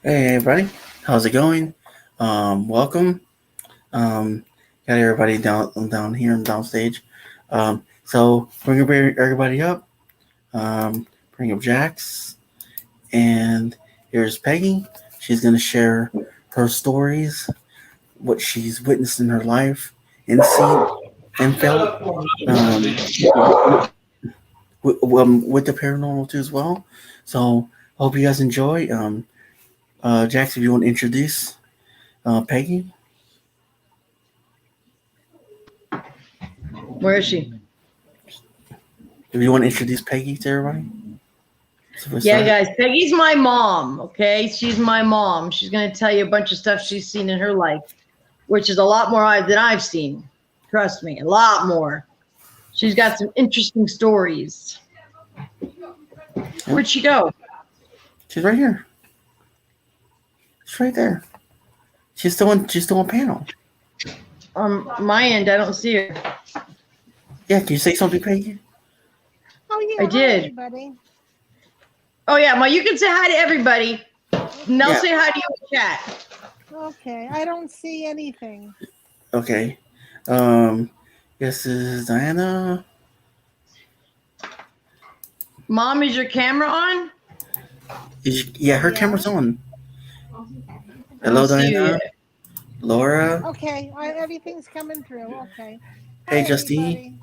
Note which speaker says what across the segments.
Speaker 1: Hey everybody, how's it going? Welcome. Got everybody down here and downstage. So bring everybody up. Bring up Jax, and here's Peggy. She's gonna share her stories, what she's witnessed in her life, and seen and felt. Um, with the paranormal too as well. So hope you guys enjoy. Jax, if you want to introduce Peggy,
Speaker 2: Where is she?
Speaker 1: if you want to introduce Peggy to everybody. So we
Speaker 2: Yeah,
Speaker 1: start.
Speaker 2: guys, Peggy's my mom, okay? She's my mom. She's going to tell you a bunch of stuff she's seen in her life, which is a lot more than I've seen. Trust me, a lot more. She's got some interesting stories.
Speaker 1: Yeah,
Speaker 2: Where'd she go?
Speaker 1: she's right here. She's right there. She's still on. She's still on panel.
Speaker 2: On my end, I don't see her.
Speaker 1: Yeah, can you say something, Peggy?
Speaker 3: Oh
Speaker 2: I
Speaker 3: yeah, hi
Speaker 2: did.
Speaker 3: everybody.
Speaker 2: Oh, yeah, well, you can say hi to everybody. And they'll
Speaker 1: Yeah.
Speaker 2: say hi to you in chat.
Speaker 3: Okay, I don't see anything.
Speaker 1: Okay. Um. This is Diana.
Speaker 2: Mom, is your camera on?
Speaker 1: Yeah, her
Speaker 3: Yeah.
Speaker 1: camera's on.
Speaker 2: I don't
Speaker 1: Hello,
Speaker 2: see you
Speaker 1: Diana.
Speaker 2: yet.
Speaker 1: Laura.
Speaker 3: Okay, everything's coming through. Okay.
Speaker 1: Hey,
Speaker 3: Hi
Speaker 1: Justine.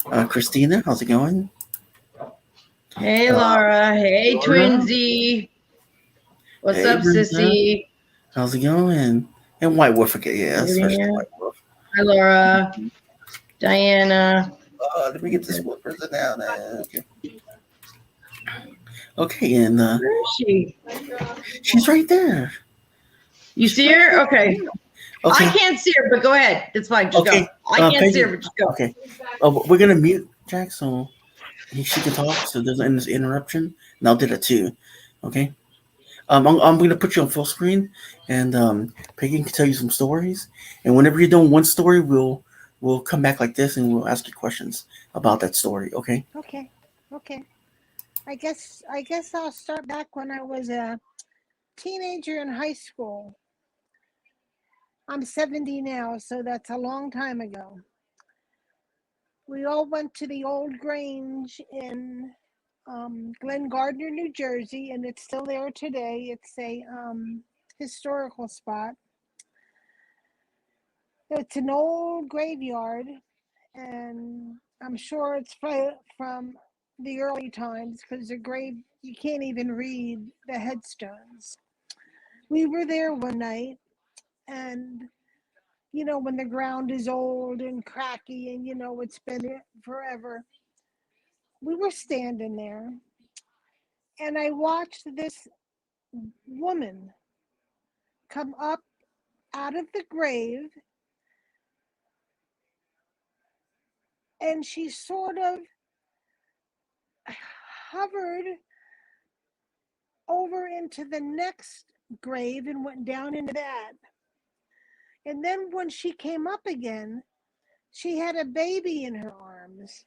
Speaker 3: everybody.
Speaker 1: Christina. How's it going?
Speaker 2: Hey,
Speaker 1: Uh,
Speaker 2: Laura. Hey,
Speaker 1: Laura.
Speaker 2: Twinsy. What's
Speaker 1: Hey,
Speaker 2: up,
Speaker 1: Brenda.
Speaker 2: sissy?
Speaker 1: How's it going? And White Wolf again. Yeah, especially
Speaker 2: Hi,
Speaker 1: White Wolf.
Speaker 2: Laura. Diana.
Speaker 1: Let me get this one person down. Okay. Okay, and
Speaker 2: Where is she?
Speaker 1: she's right there.
Speaker 2: You
Speaker 1: She's
Speaker 2: see
Speaker 1: right
Speaker 2: her?
Speaker 1: there.
Speaker 2: Okay. I
Speaker 1: Okay.
Speaker 2: can't see her, but go ahead. It's fine. Just go.
Speaker 1: Okay.
Speaker 2: I can't see her,
Speaker 1: Peggy.
Speaker 2: but just go.
Speaker 1: Okay. We're gonna mute Jack so she can talk. So there's an interruption, and I'll do that too. Okay. I'm gonna put you on full screen, and Peggy can tell you some stories. And whenever you're done one story, we'll come back like this, and we'll ask you questions about that story. Okay.
Speaker 3: Okay. Okay. I guess I'll start back when I was a teenager in high school. I'm 70 now, so that's a long time ago. We all went to the old Grange in Glen Gardner, New Jersey, and it's still there today. It's a historical spot. It's an old graveyard, and I'm sure it's from the early times because the grave, you can't even read the headstones. We were there one night, and when the ground is old and cracky and it's been there forever, we were standing there, and I watched this woman come up out of the grave, and she sort of hovered over into the next grave and went down into that. And then when she came up again, she had a baby in her arms.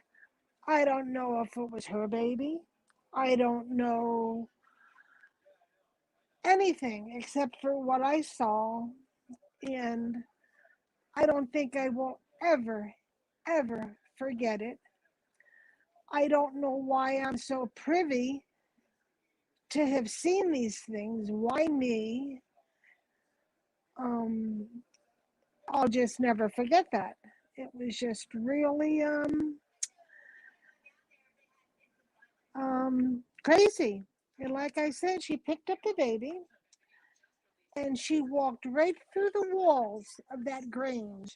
Speaker 3: I don't know if it was her baby. I don't know anything except for what I saw. And I don't think I will ever, ever forget it. I don't know why I'm so privy to have seen these things. Why me? Um, I'll just never forget that. It was just really crazy. And like I said, she picked up the baby and she walked right through the walls of that Grange.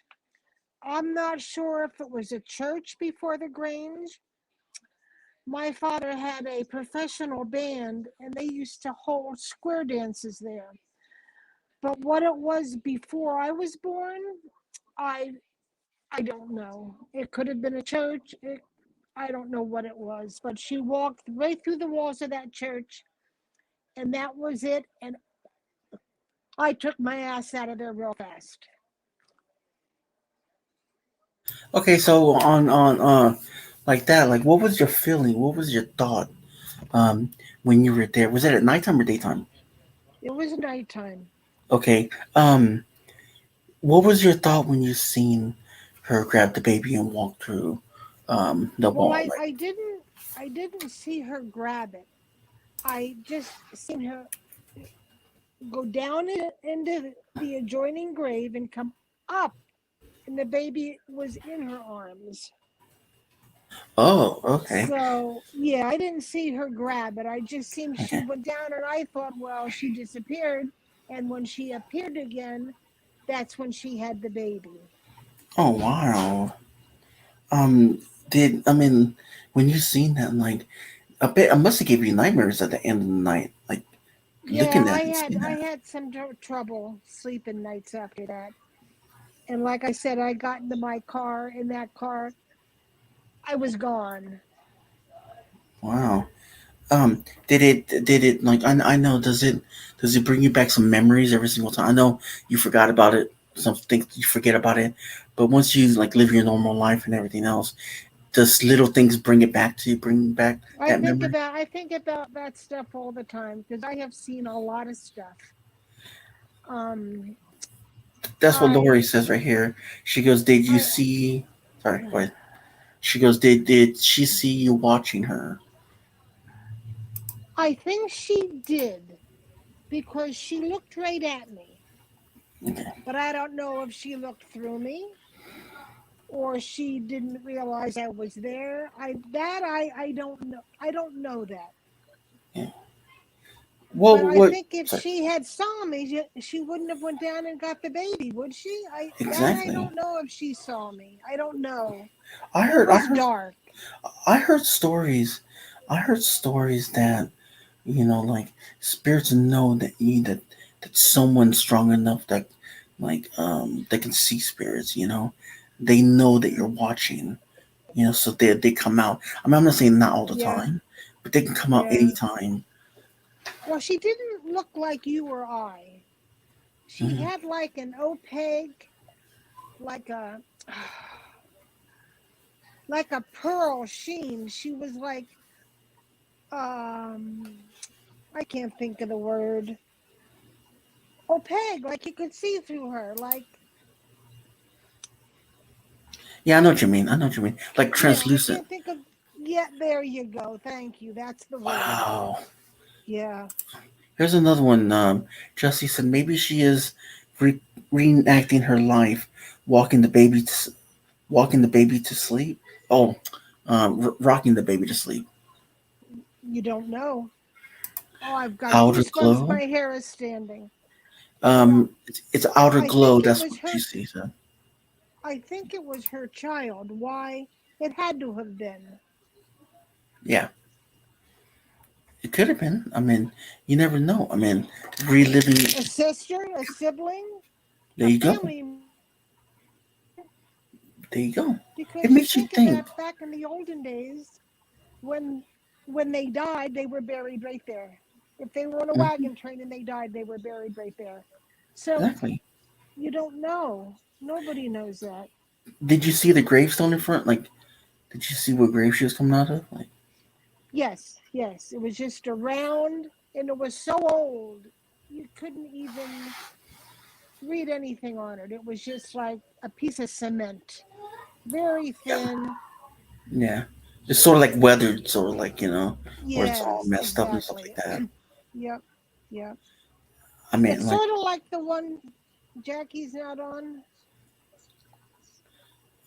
Speaker 3: I'm not sure if it was a church before the Grange. My father had a professional band and they used to hold square dances there. But what it was before I was born, I I don't know. It could have been a church. I don't know what it was, but she walked right through the walls of that church, and that was it. And I took my ass out of there real fast.
Speaker 1: Okay. So on like that, like what was your feeling? What was your thought when you were there? Was it at nighttime or daytime?
Speaker 3: It was nighttime.
Speaker 1: Okay. What was your thought when you seen her grab the baby and walk through the
Speaker 3: Well,
Speaker 1: wall?
Speaker 3: I,
Speaker 1: Like,
Speaker 3: I didn't I didn't see her grab it. I just seen her go down into the adjoining grave and come up, and the baby was in her arms.
Speaker 1: oh, okay,
Speaker 3: So yeah, I didn't see her grab it. I just seen she
Speaker 1: okay.
Speaker 3: went down, and I thought, well, she disappeared. And when she appeared again, that's when she had the baby.
Speaker 1: Oh wow. Did I mean when you seen that? Like, I bet I must have gave you nightmares at the end of the night. Like
Speaker 3: Yeah,
Speaker 1: looking at
Speaker 3: I
Speaker 1: it and
Speaker 3: had
Speaker 1: seeing
Speaker 3: I
Speaker 1: that.
Speaker 3: had some trouble sleeping nights after that. And like I said, I got into my car. In that car, I was gone.
Speaker 1: Wow. Did it like I know does it bring you back some memories every single time? I know you forgot about it. Some things you forget about it, but once you like live your normal life and everything else, does little things bring it back to you? Bring back that memory?
Speaker 3: I think about that stuff all the time because I have seen a lot of stuff. Um,
Speaker 1: That's what Lori
Speaker 3: I
Speaker 1: says right here. She goes, "Did you
Speaker 3: I
Speaker 1: see?" Sorry, go ahead. She goes, "Did she see you watching her?"
Speaker 3: I think she did because she looked right at me,
Speaker 1: Okay.
Speaker 3: but I don't know if she looked through me or she didn't realize I was there. I don't know. I don't know that.
Speaker 1: Yeah.
Speaker 3: But I
Speaker 1: What?
Speaker 3: think if
Speaker 1: Sorry.
Speaker 3: she had saw me, she wouldn't have went down and got the baby, would she? I
Speaker 1: Exactly.
Speaker 3: don't know if she saw me. I don't know.
Speaker 1: I
Speaker 3: It
Speaker 1: heard. I
Speaker 3: was
Speaker 1: heard.
Speaker 3: dark.
Speaker 1: I heard stories. I heard stories that like spirits know that someone's strong enough that they can see spirits. They know that you're watching. So they come out. I mean, I'm not saying not all the
Speaker 3: Yeah,
Speaker 1: time, but they can come out
Speaker 3: yeah.
Speaker 1: anytime.
Speaker 3: Well, she didn't look like you or I. She
Speaker 1: Mhm.
Speaker 3: had like an opaque, like a like a pearl sheen. She was like um I can't think of the word. Opaque, like you could see through her. Like
Speaker 1: Yeah, I know what you mean. I know what you mean. Like
Speaker 3: yeah, I
Speaker 1: translucent.
Speaker 3: can't think of. Yeah, there you go. Thank you. That's the word.
Speaker 1: Wow.
Speaker 3: Yeah.
Speaker 1: Here's another one. Jesse said maybe she is re- reenacting her life, walking the baby to walking the baby to sleep. Oh, rocking the baby to sleep.
Speaker 3: You don't know. Oh, I've got
Speaker 1: Outer
Speaker 3: goosebumps.
Speaker 1: glow.
Speaker 3: My hair is standing. Yeah.
Speaker 1: It's outer
Speaker 3: I
Speaker 1: glow.
Speaker 3: think it
Speaker 1: That's
Speaker 3: was
Speaker 1: what she
Speaker 3: her.
Speaker 1: said.
Speaker 3: I think it was her child. Why? It had to have been.
Speaker 1: Yeah, it could have been. I mean, you never know. I mean, reliving.
Speaker 3: A sister, a sibling,
Speaker 1: There
Speaker 3: a
Speaker 1: you go.
Speaker 3: family member.
Speaker 1: There you go. It
Speaker 3: Because you
Speaker 1: makes you
Speaker 3: think
Speaker 1: think.
Speaker 3: about back in the olden days when when they died, they were buried right there. If they were on a
Speaker 1: Mhm,
Speaker 3: wagon train and they died, they were buried right there. So
Speaker 1: exactly.
Speaker 3: you don't know. Nobody knows that.
Speaker 1: Did you see the gravestone in front? Like, did you see what grave she was coming out of? Like,
Speaker 3: Yes, yes. It was just around and it was so old you couldn't even read anything on it. It was just like a piece of cement. Very
Speaker 1: yeah,
Speaker 3: thin.
Speaker 1: yeah. It's sort of like weathered, sort of like where it's all
Speaker 3: Yes,
Speaker 1: messed up and stuff like
Speaker 3: exactly.
Speaker 1: that.
Speaker 3: Yep, yep.
Speaker 1: I mean,
Speaker 3: It's
Speaker 1: like,
Speaker 3: sort of like the one Jackie's not on.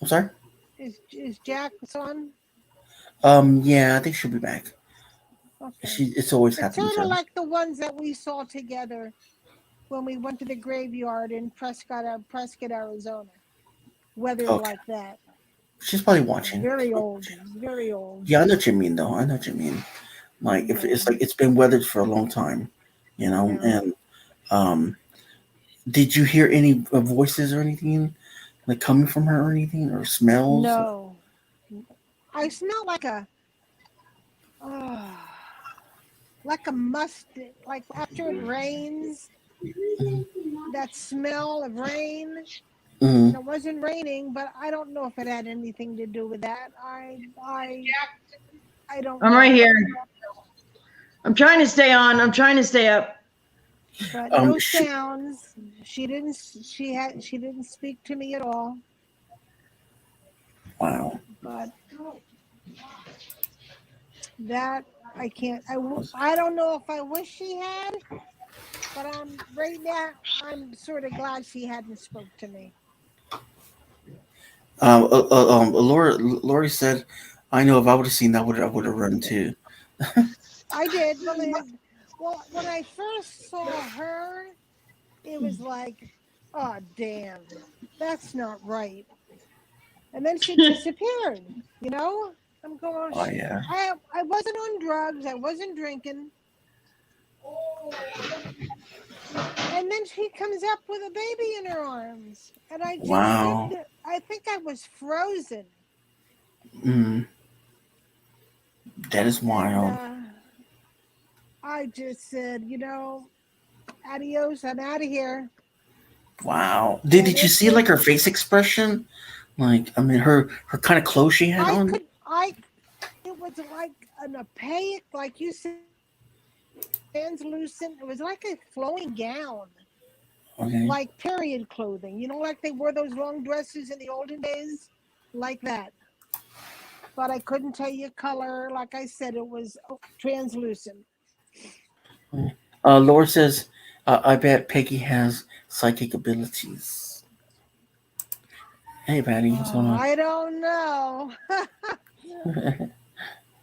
Speaker 1: I'm sorry.
Speaker 3: Is Jack's on?
Speaker 1: Yeah, I think she'll be back.
Speaker 3: Okay.
Speaker 1: It's always
Speaker 3: It's
Speaker 1: happening
Speaker 3: sort
Speaker 1: to
Speaker 3: of
Speaker 1: her.
Speaker 3: like the ones that we saw together when we went to the graveyard in Prescott, Arizona. Weathered
Speaker 1: Okay,
Speaker 3: like that.
Speaker 1: she's probably
Speaker 3: It was
Speaker 1: watching.
Speaker 3: very old. It was very old.
Speaker 1: Yeah, I know what you mean, though. I know what you mean. Like, if
Speaker 3: Yeah.
Speaker 1: it's like it's been weathered for a long time,
Speaker 3: Yeah.
Speaker 1: and um, did you hear any voices or anything like coming from her or anything or smells?
Speaker 3: No. I smell uh, like a mustard, like after it rains, that smell of rain.
Speaker 1: Mm-hmm.
Speaker 3: And it wasn't raining, but I don't know if it had anything to do with that. I don't
Speaker 2: I'm right
Speaker 3: know.
Speaker 2: here. I'm trying to stay on. I'm trying to stay up.
Speaker 3: but no
Speaker 1: She,
Speaker 3: sounds. She didn't speak to me at all.
Speaker 1: wow.
Speaker 3: But that I can't. I don't know if I wish she had, but I'm right now. I'm sort of glad she hadn't spoke to me.
Speaker 1: Lori said, "I know if I would have seen that, I would have run too."
Speaker 3: I did. Well, when I first saw her, it was like, oh damn, that's not right. And then she disappeared. You know, I'm going.
Speaker 1: Oh yeah.
Speaker 3: I wasn't on drugs. I wasn't drinking. And then she comes up with a baby in her arms, and I just stood
Speaker 1: Wow.
Speaker 3: there. I think I was frozen.
Speaker 1: Mm, that is
Speaker 3: And
Speaker 1: wild.
Speaker 3: I just said, adios. I'm out of here.
Speaker 1: Wow. Did
Speaker 3: And
Speaker 1: did you see like her face expression? Like, I mean, her kind of clothes she had
Speaker 3: I
Speaker 1: on.
Speaker 3: could, it was like an opaque, like you said, translucent. It was like a flowing gown,
Speaker 1: Okay.
Speaker 3: like period clothing. Like they wore those long dresses in the olden days, like that. But I couldn't tell you color. Like I said, it was translucent.
Speaker 1: Laura says, "I bet Peggy has psychic abilities." Hey, Patty, what's going on?
Speaker 3: I don't know.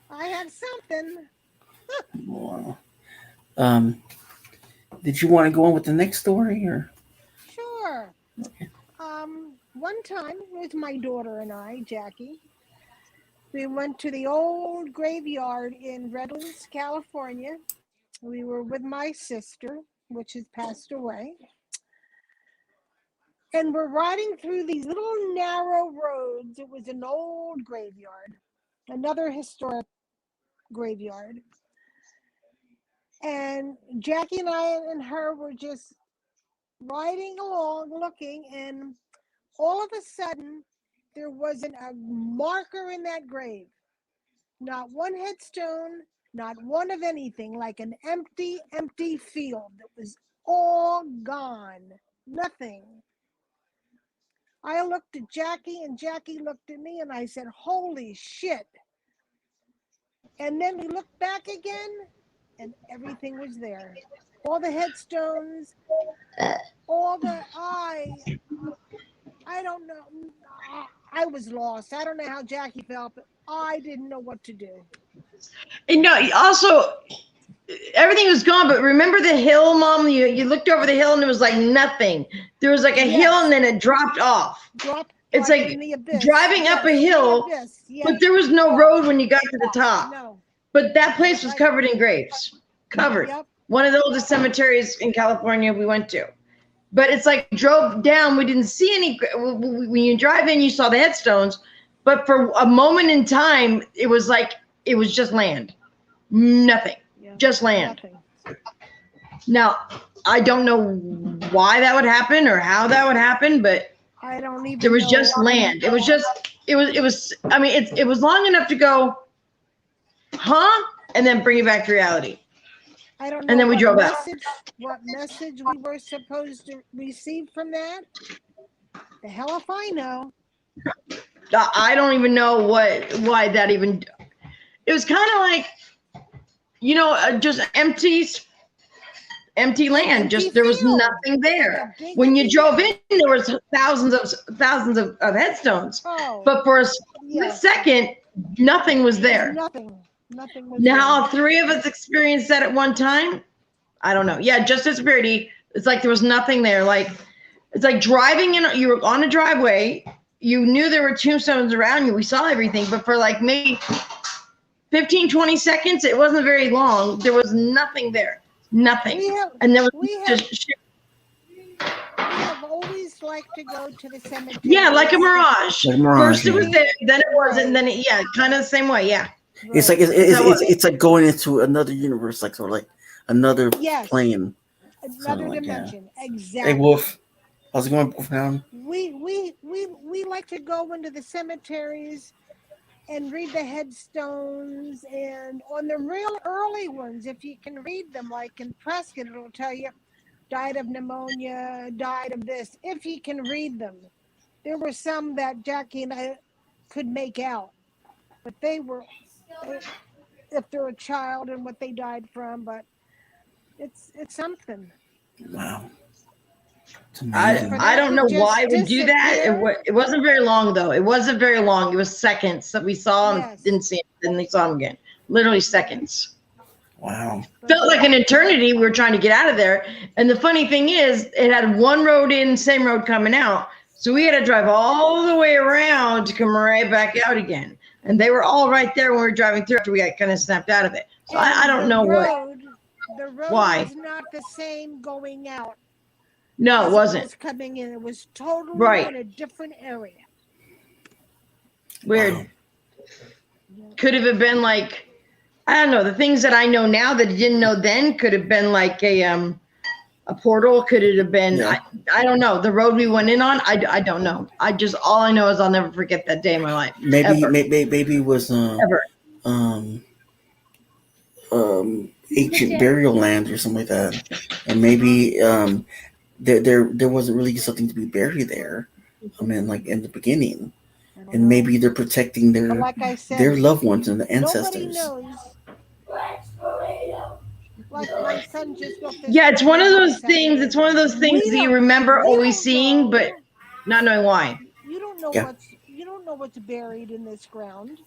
Speaker 3: I have something.
Speaker 1: Wow. Um, did you want to go on with the next story or?
Speaker 3: Sure. One time with my daughter and I, Jackie, we went to the old graveyard in Redlands, California. We were with my sister, which has passed away. And we're riding through these little narrow roads. It was an old graveyard, another historic graveyard. And Jackie and I and her were just riding along looking, and all of a sudden there wasn't a marker in that grave, not one headstone, not one of anything, like an empty field that was all gone, nothing. I looked at Jackie and Jackie looked at me, and I said, holy shit. And then we looked back again, and everything was there, all the headstones, all the I don't know. I was lost. I don't know how Jackie felt, but I didn't know what to do.
Speaker 2: Also, everything was gone, but remember the hill, Mom? You looked over the hill and it was like nothing. There was like a hill and
Speaker 3: Yes,
Speaker 2: then it dropped off.
Speaker 3: dropped
Speaker 2: It's
Speaker 3: like in
Speaker 2: like
Speaker 3: the abyss.
Speaker 2: driving up a
Speaker 3: Yes, the
Speaker 2: hill,
Speaker 3: abyss.
Speaker 2: but
Speaker 3: Yes.
Speaker 2: there was no road when you got to the top.
Speaker 3: No.
Speaker 2: But that place was
Speaker 3: Right.
Speaker 2: covered in graves. Covered.
Speaker 3: Yep.
Speaker 2: One of the oldest cemeteries in California we went to. But it's like drove down, we didn't see any. When you drive in, you saw the headstones. But for a moment in time, it was like it was just land. Nothing.
Speaker 3: Yeah.
Speaker 2: Just land.
Speaker 3: Nothing.
Speaker 2: Now, I don't know why that would happen or how that would happen, but
Speaker 3: I don't
Speaker 2: there
Speaker 3: even
Speaker 2: was
Speaker 3: know.
Speaker 2: just land. It was just it was I mean it was long enough to go, huh? And then bring it back to reality.
Speaker 3: I don't
Speaker 2: And
Speaker 3: know
Speaker 2: then we drove out.
Speaker 3: what message we were supposed to receive from that. The hell if I know.
Speaker 2: I don't even know why that even. It was kind of like just empty
Speaker 3: An
Speaker 2: land.
Speaker 3: empty
Speaker 2: Just there was
Speaker 3: field.
Speaker 2: nothing
Speaker 3: Like
Speaker 2: there.
Speaker 3: a big
Speaker 2: When you
Speaker 3: empty
Speaker 2: drove
Speaker 3: field.
Speaker 2: in, there was thousands of headstones,
Speaker 3: Oh,
Speaker 2: but for a split
Speaker 3: yes.
Speaker 2: second, nothing was
Speaker 3: There was
Speaker 2: there.
Speaker 3: nothing. Nothing was
Speaker 2: Now,
Speaker 3: there.
Speaker 2: all three of us experienced that at one time. I don't know. Yeah, just as Birdie, it's like there was nothing there. Like it's like driving in. You were on a driveway. You knew there were tombstones around you. We saw everything, but for like maybe 15, 20 seconds, it wasn't very long. There was nothing there. Nothing.
Speaker 3: We have
Speaker 2: And there was
Speaker 3: we have
Speaker 2: just shit.
Speaker 3: we have always liked to go to the
Speaker 2: Yeah, like a
Speaker 3: cemeteries.
Speaker 2: mirage.
Speaker 1: Like Mirage,
Speaker 2: First it
Speaker 1: yeah.
Speaker 2: was there, then it wasn't, and
Speaker 3: Right.
Speaker 2: then kind of the same way. Yeah.
Speaker 1: It's like
Speaker 3: Right.
Speaker 1: it's like going into another universe, like sort of like another
Speaker 3: Yes.
Speaker 1: plane, something
Speaker 3: Another
Speaker 1: like yeah.
Speaker 3: dimension.
Speaker 1: Hey,
Speaker 3: Exactly.
Speaker 1: Wolf, how's it going, Wolfhound?
Speaker 3: We like to go into the cemeteries and read the headstones, and on the real early ones, if you can read them, like in Prescott, it'll tell you died of pneumonia, died of this, if he can read them. There were some that Jackie and I could make out, but they, if they're a child and what they died from, but it's something.
Speaker 1: Wow, it's
Speaker 2: I
Speaker 3: For
Speaker 1: amazing.
Speaker 2: I
Speaker 3: that
Speaker 2: don't
Speaker 3: to
Speaker 2: know why
Speaker 3: just
Speaker 2: it would do that.
Speaker 3: disappear,
Speaker 2: It wasn't very long though. It wasn't very long. It was seconds that we saw him,
Speaker 3: yes,
Speaker 2: didn't see him, then they saw him again. Literally
Speaker 3: yes.
Speaker 2: seconds.
Speaker 1: Wow.
Speaker 3: But
Speaker 2: Felt like an eternity. We were trying to get out of there. And the funny thing is, it had one road in, same road coming out. So we had to drive all the way around to come right back out again. And they were all right there when we were driving through after we got kind of snapped out of it. So I
Speaker 3: and
Speaker 2: don't know
Speaker 3: the road
Speaker 2: why.
Speaker 3: was not the same going out
Speaker 2: No, it
Speaker 3: as it
Speaker 2: wasn't.
Speaker 3: was coming in. It was totally
Speaker 2: Right.
Speaker 3: in a different area.
Speaker 1: Wow.
Speaker 2: Weird. Could have been like, I don't know, the things that I know now that I didn't know then could have been like a portal. Could it have been?
Speaker 1: Yeah.
Speaker 2: I don't know. The road we went in on, I don't know. I just all I know is I'll never forget that day in my life,
Speaker 1: Maybe
Speaker 2: ever,
Speaker 1: maybe it was
Speaker 2: ever.
Speaker 1: um ancient burial lands or something like that, and maybe there wasn't really something to be buried there. I mean, like in the beginning,
Speaker 3: I don't
Speaker 1: and
Speaker 3: know.
Speaker 1: maybe they're protecting
Speaker 3: But like I
Speaker 1: their
Speaker 3: said,
Speaker 1: loved ones and the
Speaker 3: nobody
Speaker 1: ancestors.
Speaker 3: knows. Like my son just built this
Speaker 2: Yeah, it's
Speaker 3: big
Speaker 2: one of
Speaker 3: greenhouse
Speaker 2: those
Speaker 3: out
Speaker 2: things.
Speaker 3: here.
Speaker 2: It's one of those things
Speaker 3: We
Speaker 2: that you
Speaker 3: don't
Speaker 2: remember
Speaker 3: we
Speaker 2: always
Speaker 3: don't
Speaker 2: seeing, but
Speaker 3: know.
Speaker 2: not knowing why.
Speaker 1: Yeah,
Speaker 3: You don't know what's buried in this ground.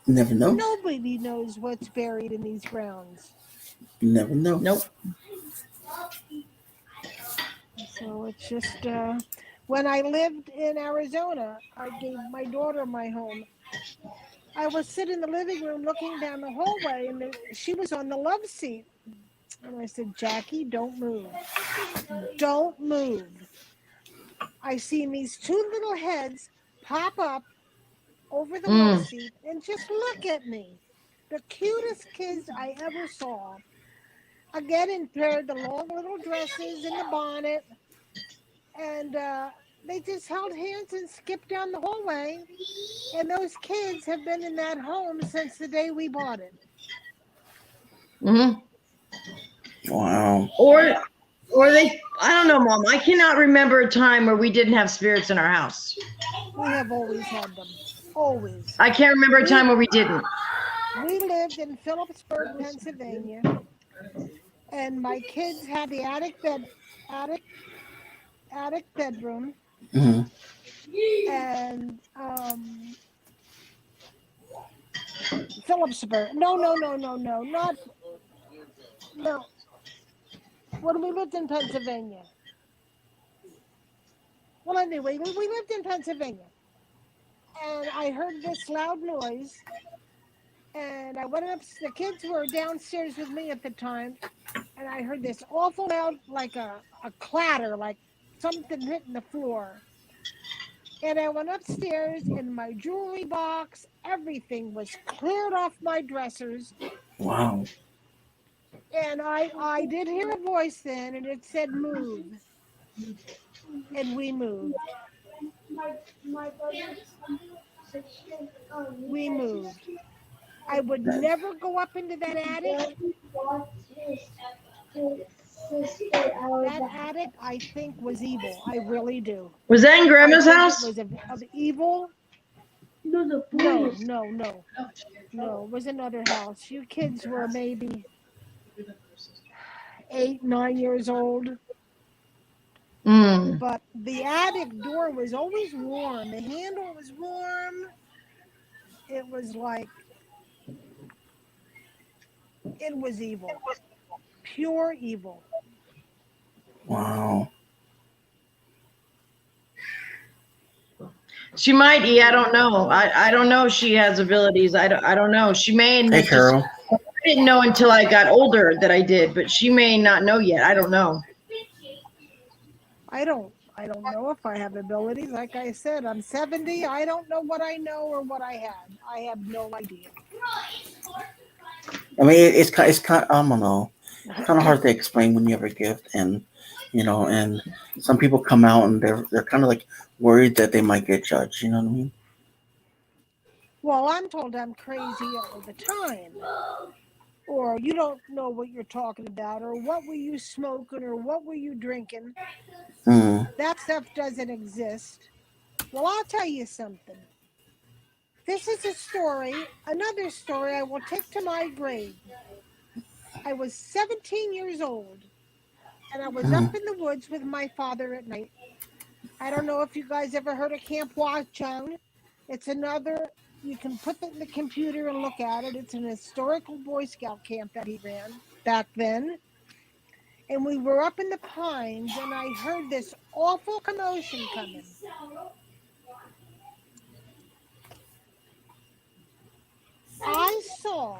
Speaker 1: you never know.
Speaker 3: Nobody knows what's buried in these grounds.
Speaker 1: You never know.
Speaker 2: Nope.
Speaker 3: So it's just when I lived in Arizona, I gave my daughter my home. I was sitting in the living room looking down the hallway, and she was on the love seat. And I said, Jackie, don't move. Don't move. I seen these two little heads pop up over the love
Speaker 2: Mm.
Speaker 3: seat and just look at me. The cutest kids I ever saw. Again, in paired the long little dresses and the bonnet, and they just held hands and skipped down the hallway. And those kids have been in that home since the day we bought it.
Speaker 2: Hmm.
Speaker 1: Wow.
Speaker 2: Or or they. I don't know, Mom. I cannot remember a time where we didn't have spirits in our house.
Speaker 3: We have always had them. Always.
Speaker 2: I can't remember a time
Speaker 3: We
Speaker 2: where we didn't.
Speaker 3: we lived in Phillipsburg, Pennsylvania, and my kids had the attic attic bedroom,
Speaker 1: Hmm.
Speaker 3: and Phillipsburg. No, no, no, no, no, not no. When we lived in Pennsylvania. Well, anyway, we lived in Pennsylvania, and I heard this loud noise, and I went up. The kids were downstairs with me at the time, and I heard this awful loud, like a clatter, like something hitting the floor. And I went upstairs, and my jewelry box, everything was cleared off my dressers.
Speaker 1: Wow.
Speaker 3: And I did hear a voice then, and it said, move. And we moved. We moved. I would
Speaker 1: That,
Speaker 3: never go up into that attic. That attic, I think, was evil. I really do.
Speaker 2: Was that in
Speaker 3: I
Speaker 2: Grandma's
Speaker 3: think it
Speaker 2: house?
Speaker 3: was of evil. No, no, no, no. It was another house. You kids were maybe 8, 9 years old.
Speaker 2: Mm.
Speaker 3: But the attic door was always warm. The handle was warm. It was like, it was evil. Pure evil.
Speaker 1: wow.
Speaker 2: She might. I don't know. I don't know if she has abilities. I don't know. She may
Speaker 1: Hey,
Speaker 2: have just.
Speaker 1: Carol.
Speaker 2: I didn't know until I got older that I did, but she may not know yet. I don't know.
Speaker 3: I don't know if I have abilities. Like I said, I'm 70. I don't know what I know or what I had. I have no idea.
Speaker 1: I mean, it's kind. I don't know. It's kind of hard to explain when you have a gift, and and some people come out and they're kind of like worried that they might get judged. You know what I mean?
Speaker 3: Well, I'm told I'm crazy all the time. or you don't know what you're talking about, or what were you smoking, or what were you drinking.
Speaker 1: Mm,
Speaker 3: That stuff doesn't exist. Well, I'll tell you something. This is a story, another story I will take to my grave. I was 17 years old, and I was up
Speaker 1: mm,
Speaker 3: in the woods with my father at night. I don't know if you guys ever heard of Camp Watchung. It's another, you can put it in the computer and look at it. It's an historical Boy Scout camp that he ran back then. And we were up in the pines, and I heard this awful commotion coming. I saw,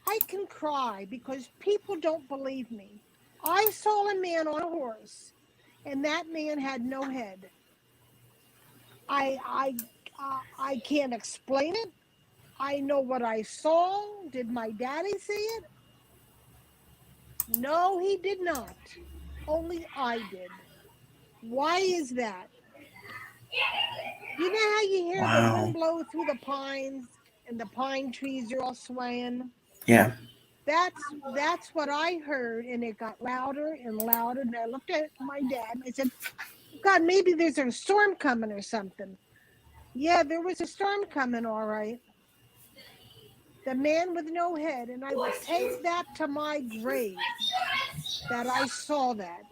Speaker 3: I can cry because people don't believe me. I saw a man on a horse, and that man had no head. I I I can't explain it. I know what I saw. Did my daddy see it? No, he did not. Only I did. Why is that? You know how you hear the
Speaker 1: wow.
Speaker 3: wind blow through the pines and the pine trees are all swaying?
Speaker 1: Yeah.
Speaker 3: That's what I heard, and it got louder and louder. And I looked at my dad and I said, God, maybe there's a storm coming or something. Yeah, there was a storm coming, all right. The man with no head, and I will take that to my grave that I saw that.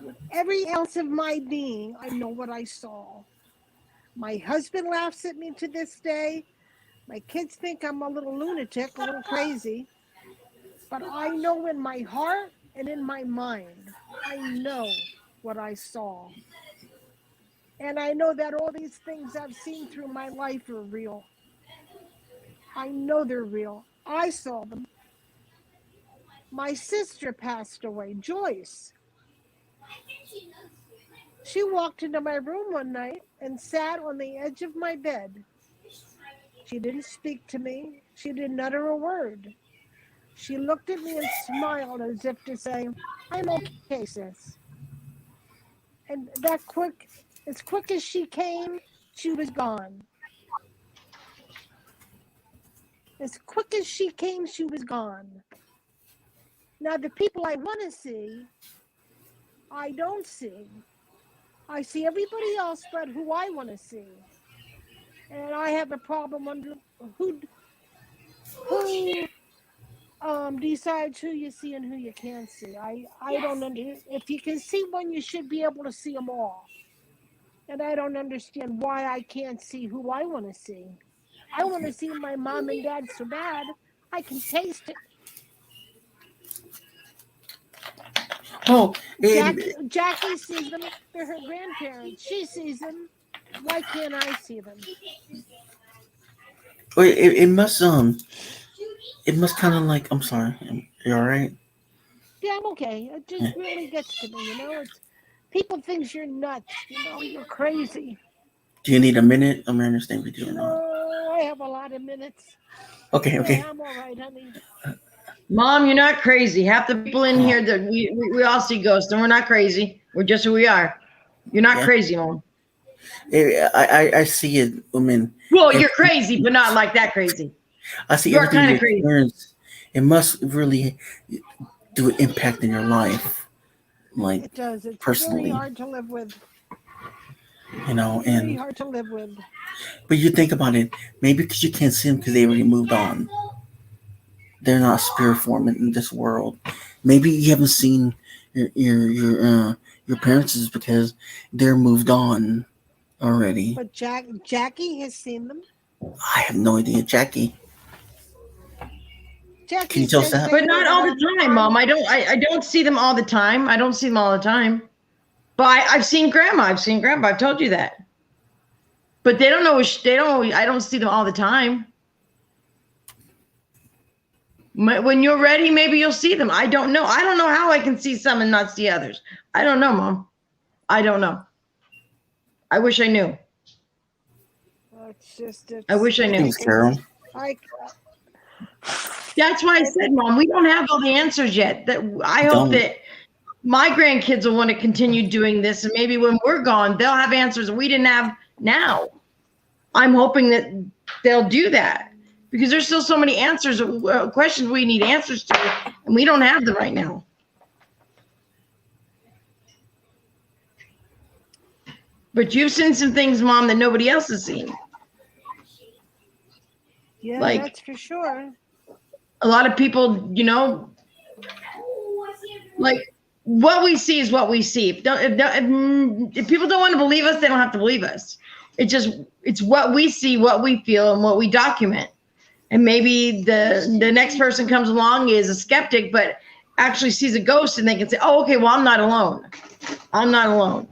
Speaker 3: With every ounce of my being, I know what I saw. My husband laughs at me to this day. My kids think I'm a little lunatic, a little crazy. But I know in my heart and in my mind, I know what I saw. And I know that all these things I've seen through my life are real. I know they're real. I saw them. My sister passed away, Joyce. She walked into my room one night and sat on the edge of my bed. She didn't speak to me. She didn't utter a word. She looked at me and smiled as if to say, I'm okay, sis. And that quick, as quick as she came, she was gone. As quick as she came, she was gone. Now, the people I want to see, I don't see. I see everybody else but who I want to see. And I have a problem under who decides who you see and who you can't see. I don't under if you can see one, you should be able to see them all. And I don't understand why I can't see who I want to see. I want to see my mom and dad so bad I can taste it.
Speaker 1: Oh,
Speaker 3: Jackie sees them. They're her grandparents. She sees them. Why can't I see them?
Speaker 1: it must kind of like. I'm sorry. You all right?
Speaker 3: Yeah, I'm okay. It
Speaker 1: Yeah.
Speaker 3: just really gets to me, you know. It's people thinks you're nuts, you know, you're crazy.
Speaker 1: Do you need a minute? I'm understand with you or not.
Speaker 3: No, I have a lot of minutes.
Speaker 1: Okay.
Speaker 3: Yeah,
Speaker 1: Okay.
Speaker 3: I'm all right, honey.
Speaker 2: Mom, you're not crazy. Half the people in
Speaker 1: Oh,
Speaker 2: here that we all see ghosts, and we're not crazy. We're just who we are. You're not
Speaker 1: yeah.
Speaker 2: crazy, Mom.
Speaker 1: I see it. I mean,
Speaker 2: Well,
Speaker 1: every,
Speaker 2: you're crazy, but not like that crazy.
Speaker 1: I see
Speaker 2: You're
Speaker 1: everything
Speaker 2: kind
Speaker 1: you
Speaker 2: of crazy.
Speaker 1: experience. It must really do an impact in your life, like
Speaker 3: It does. It's very
Speaker 1: personally,
Speaker 3: hard to live with. Very
Speaker 1: and
Speaker 3: hard to live with.
Speaker 1: but you think about it, maybe because you can't see them because they already moved on. They're not spirit form in this world. Maybe you haven't seen your parents is because they're moved on already.
Speaker 3: But Jackie has seen them.
Speaker 1: I have no idea, Jackie. Can
Speaker 3: Jackie
Speaker 1: you tell us
Speaker 3: says
Speaker 1: that?
Speaker 2: But
Speaker 3: they
Speaker 2: not
Speaker 3: live
Speaker 2: all the time, Mom. I don't see them all the time. I don't see them all the time. But I've seen Grandma. I've seen Grandpa. I've told you that. But they don't know. They don't. I don't see them all the time. When you're ready, maybe you'll see them. I don't know. I don't know how I can see some and not see others. I don't know, Mom. I don't know. I wish I knew.
Speaker 3: It's just
Speaker 2: I
Speaker 3: it's
Speaker 2: wish I
Speaker 3: like I
Speaker 2: knew.
Speaker 1: Thanks, Carol.
Speaker 3: I
Speaker 2: That's why I
Speaker 3: and
Speaker 2: said, Mom, we don't have all the answers yet. That I hope
Speaker 1: Don't.
Speaker 2: that my grandkids will want to continue doing this, and maybe when we're gone, they'll have answers we didn't have now. I'm hoping that they'll do that because there's still so many answers, questions we need answers to, and we don't have them right now. But you've seen some things, Mom, that nobody else has seen.
Speaker 3: Yeah,
Speaker 2: Like
Speaker 3: that's for sure.
Speaker 2: a lot of people, like what we see is what we see. If people don't want to believe us, they don't have to believe us. It's what we see, what we feel, and what we document. And maybe the next person comes along is a skeptic, but actually sees a ghost, and they can say, "Oh, okay, well, I'm not alone. I'm not alone.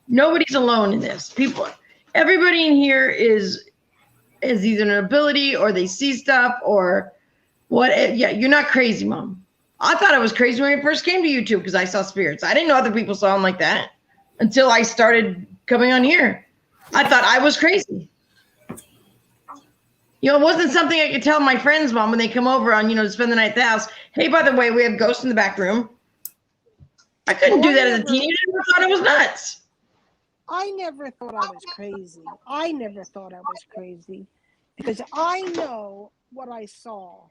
Speaker 2: Nobody's alone in this. Everybody in here is either an ability, or they see stuff, or what. Yeah, you're not crazy, Mom. I thought I was crazy when I first came to YouTube because I saw spirits. I didn't know other people saw them like that until I started coming on here. I thought I was crazy. It wasn't something I could tell my friends, Mom, when they come over on, to spend the night at the house. Hey, by the way, we have ghosts in the back room. I couldn't do that as a teenager. I thought I was nuts.
Speaker 3: I never thought I was crazy. I never thought I was crazy because I know what I saw.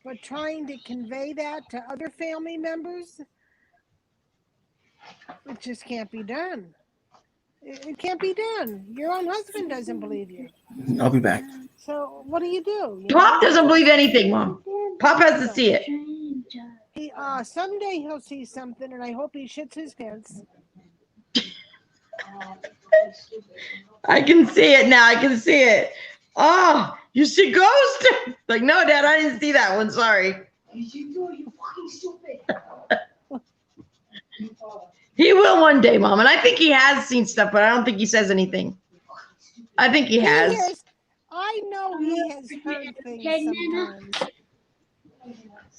Speaker 3: But trying to convey that to other family members, it just can't be done. It can't be done. Your own husband doesn't believe you.
Speaker 1: I'll be back.
Speaker 3: So what do?
Speaker 2: Pop doesn't believe anything, Mom. Pop has to see it.
Speaker 3: Someday he'll see something, and I hope he shits his pants.
Speaker 2: I can see it now. I can see it. Oh, you see ghost? Like, no, Dad, I didn't see that one. Sorry. You fucking stupid. He will one day, Mom, and I think he has seen stuff, but I don't think he says anything. I think he has.
Speaker 3: I know he has heard things sometimes,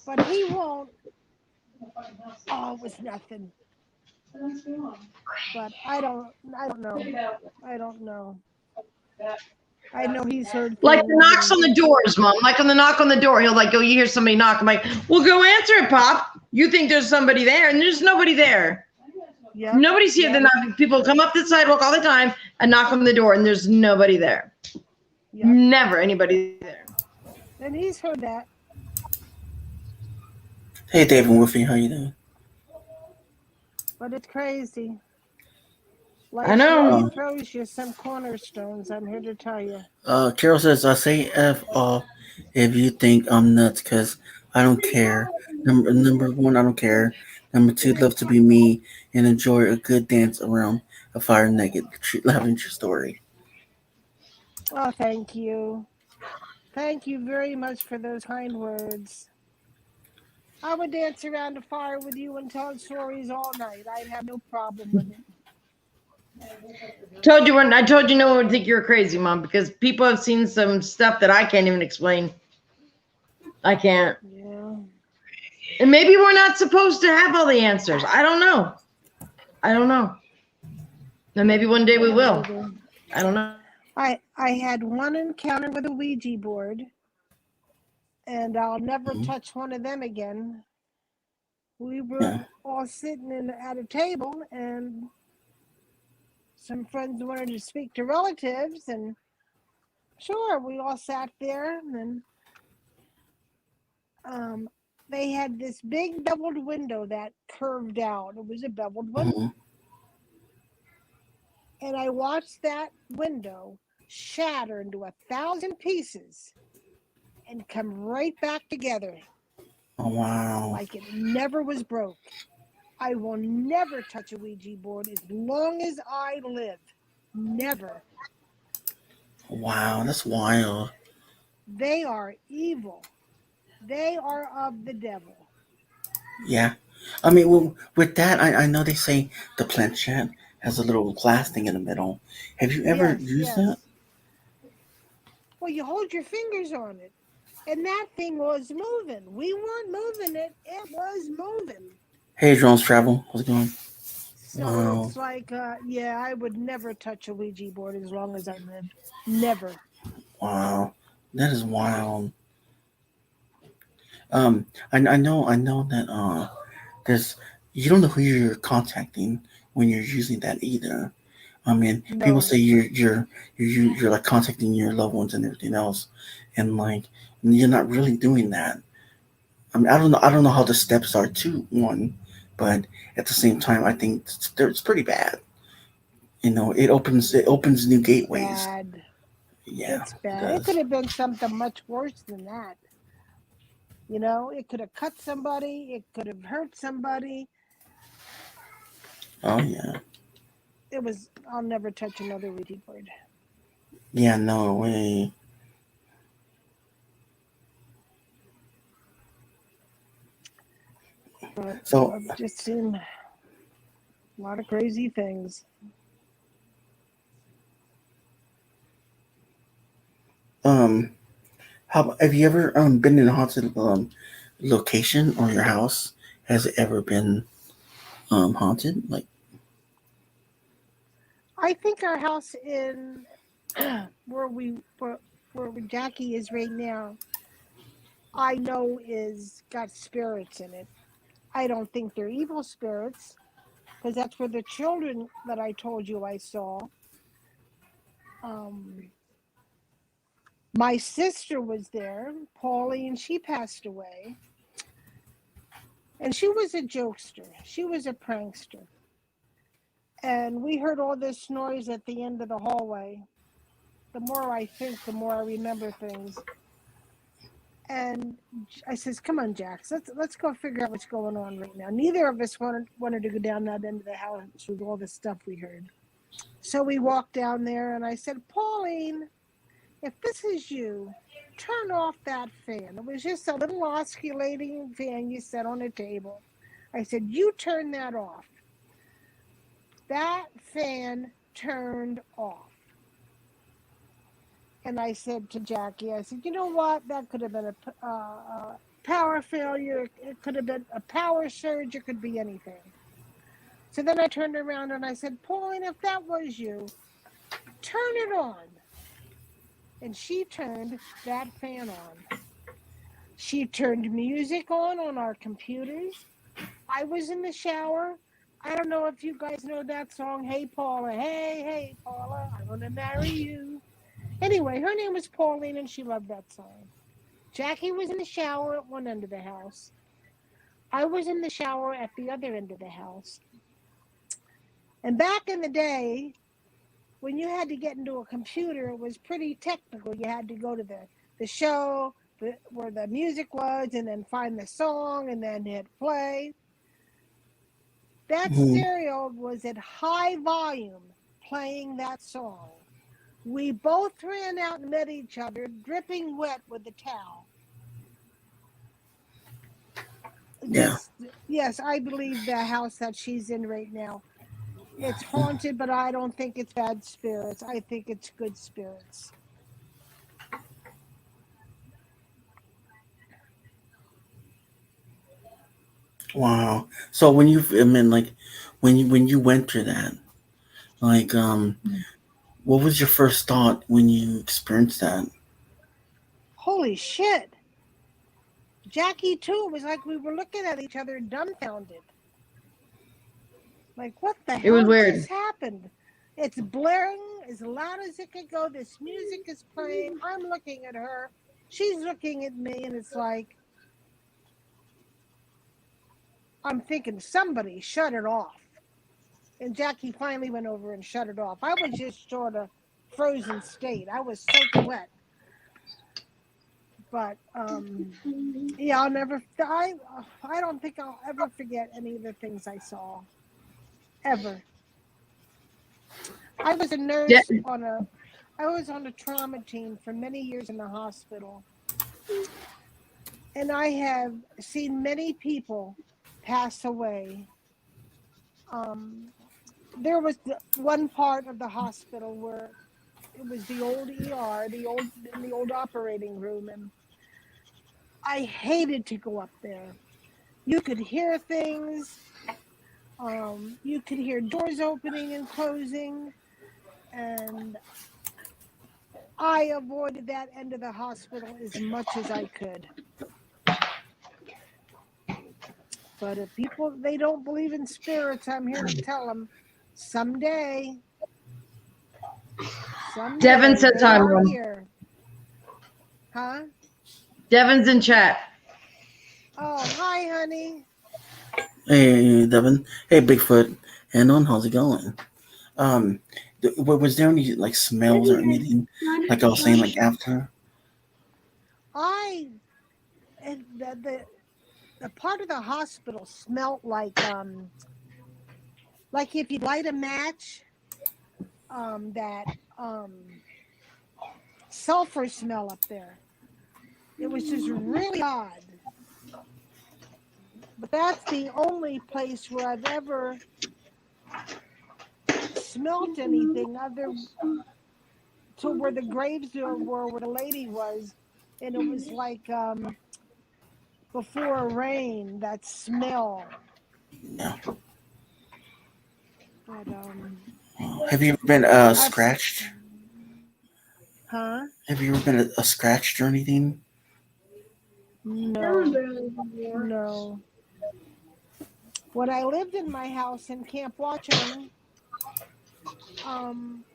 Speaker 3: but he won't. Oh, it was nothing. But I don't know. I don't know. I know he's heard things.
Speaker 2: Like the knocks on the doors, Mom. Like on the knock on the door, he'll like go, you hear somebody knock. I'm like, well, go answer it, Pop. You think there's somebody there, and there's nobody there. Yep. Nobody's here. Yep. People come up the sidewalk all the time and knock on the door, and there's nobody there. Yep. Never anybody there.
Speaker 3: And he's heard that.
Speaker 1: Hey, David Wolfie, how you doing?
Speaker 3: But it's crazy. Like,
Speaker 2: I know.
Speaker 3: He throws you some cornerstones, I'm here to tell you.
Speaker 1: Carol says, I say F off if you think I'm nuts, because I don't care. Number one, I don't care. Number two, love to be me and enjoy a good dance around a fire naked. Loving your story.
Speaker 3: Oh, thank you. Thank you very much for those kind words. I would dance around a fire with you and tell stories all night. I'd have no problem with it.
Speaker 2: I told you no one would think you're crazy, Mom, because people have seen some stuff that I can't even explain. I can't.
Speaker 3: Yeah.
Speaker 2: And maybe we're not supposed to have all the answers. I don't know. And maybe one day we will. I don't know.
Speaker 3: I had one encounter with a Ouija board, and I'll never touch one of them again. We were all sitting at a table, and some friends wanted to speak to relatives, and sure, we all sat there, and then they had this big beveled window that curved out. It was a beveled window. And I watched that window shatter into 1,000 pieces and come right back together.
Speaker 1: Oh, wow.
Speaker 3: Like it never was broke. I will never touch a Ouija board as long as I live. Never.
Speaker 1: Wow, that's wild.
Speaker 3: They are evil. They are of the devil.
Speaker 1: Yeah. I mean, well, with that, I know they say the planchette has a little glass thing in the middle. Have you ever used that?
Speaker 3: Well, you hold your fingers on it. And that thing was moving. We weren't moving it. It was moving.
Speaker 1: Hey, Drones Travel. How's it going?
Speaker 3: So it's like, I would never touch a Ouija board as long as I lived. Never.
Speaker 1: Wow. That is wild. I know that there's, you don't know who you're contacting when you're using that either. I mean, people
Speaker 3: No.
Speaker 1: say you're like contacting your loved ones and everything else, and like you're not really doing that. I mean, I don't know how the steps are to one, but at the same time, I think it's pretty bad. You know, it opens new
Speaker 3: It's
Speaker 1: gateways.
Speaker 3: bad.
Speaker 1: Yeah,
Speaker 3: It's
Speaker 1: it
Speaker 3: bad. It could
Speaker 1: does.
Speaker 3: have been something much worse than that. You know, it could have cut somebody, it could have hurt somebody.
Speaker 1: Oh yeah,
Speaker 3: It was, I'll never touch another Ouija board.
Speaker 1: yeah. No way.
Speaker 3: But
Speaker 1: So,
Speaker 3: I've just seen a lot of crazy things.
Speaker 1: um, how have you ever been in a haunted location or your house? Has it ever been haunted? Like,
Speaker 3: I think our house in where where Jackie is right now, I know is got spirits in it. I don't think they're evil spirits because that's where the children that I told you I saw. Um, my sister was there, Pauline. She passed away, and she was a jokester. She was a prankster, and we heard all this noise at the end of the hallway. The more I think, the more I remember things. And I says, "Come on, Jax, let's go figure out what's going on right now." Neither of us wanted to go down that end of the house with all the stuff we heard. So we walked down there, and I said, "Pauline, if this is you, turn off that fan." It was just a little oscillating fan you set on a table. I said, "You turn that off." That fan turned off. And I said to Jackie, I said, "You know what? That could have been a power failure. It could have been a power surge. It could be anything." So then I turned around and I said, "Pauline, if that was you, turn it on." And she turned that fan on. She turned music on our computers. I was in the shower. I don't know if you guys know that song, "Hey Paula, hey Paula, I'm gonna marry you." Anyway, her name was Pauline and she loved that song. Jackie was in the shower at one end of the house. I was in the shower at the other end of the house. And back in the day, when you had to get into a computer, it was pretty technical. You had to go to the show where the music was and then find the song and then hit play. That
Speaker 1: mhm.
Speaker 3: stereo was at high volume playing that song. We both ran out and met each other, dripping wet with the towel.
Speaker 1: Yeah.
Speaker 3: This, yes, I believe the house that she's in right now. It's haunted, but I don't think it's bad spirits. I think it's good spirits.
Speaker 1: Wow. So when you, I mean, like, when you went through that, like, what was your first thought when you experienced that?
Speaker 3: Holy shit. Jackie, too, it was like we were looking at each other dumbfounded. Like, what the
Speaker 2: It was
Speaker 3: hell just
Speaker 2: weird.
Speaker 3: happened? It's blaring as loud as it could go. This music is playing. I'm looking at her. She's looking at me, and it's like, I'm thinking, somebody shut it off. And Jackie finally went over and shut it off. I was just sort of frozen state. I was soaked wet. But yeah, I don't think I'll ever forget any of the things I saw ever. I was a
Speaker 2: Yeah,
Speaker 3: nurse on a I was on a trauma team for many years in the hospital, and I have seen many people pass away. Um, there was one part of the hospital where it was the old ER, the old operating room, and I hated to go up there. You could hear things. You could hear doors opening and closing, and I avoided that end of the hospital as much as I could. But if people they don't believe in spirits, I'm here to tell them someday
Speaker 2: Devin
Speaker 3: Someday
Speaker 2: says
Speaker 3: they
Speaker 2: hi,
Speaker 3: are
Speaker 2: Mom.
Speaker 3: here. Huh?
Speaker 2: Devin's in chat.
Speaker 3: Oh, hi, honey.
Speaker 1: Hey, Devin. Hey, Bigfoot. And on, how's it going? Um, was there any like smells or anything? Like I was saying, like after.
Speaker 3: I and the part of the hospital smelt like if you light a match, that um sulfur smell up there. It was just really odd. But that's the only place where I've ever smelt anything other to where the graves were where the lady was, and it was like before a rain, that smell.
Speaker 1: Yeah.
Speaker 3: But
Speaker 1: Have you ever been
Speaker 3: I've
Speaker 1: scratched?
Speaker 3: huh?
Speaker 1: Have you ever been scratched or anything?
Speaker 3: No, no. When I lived in my house in Camp Watchung, um,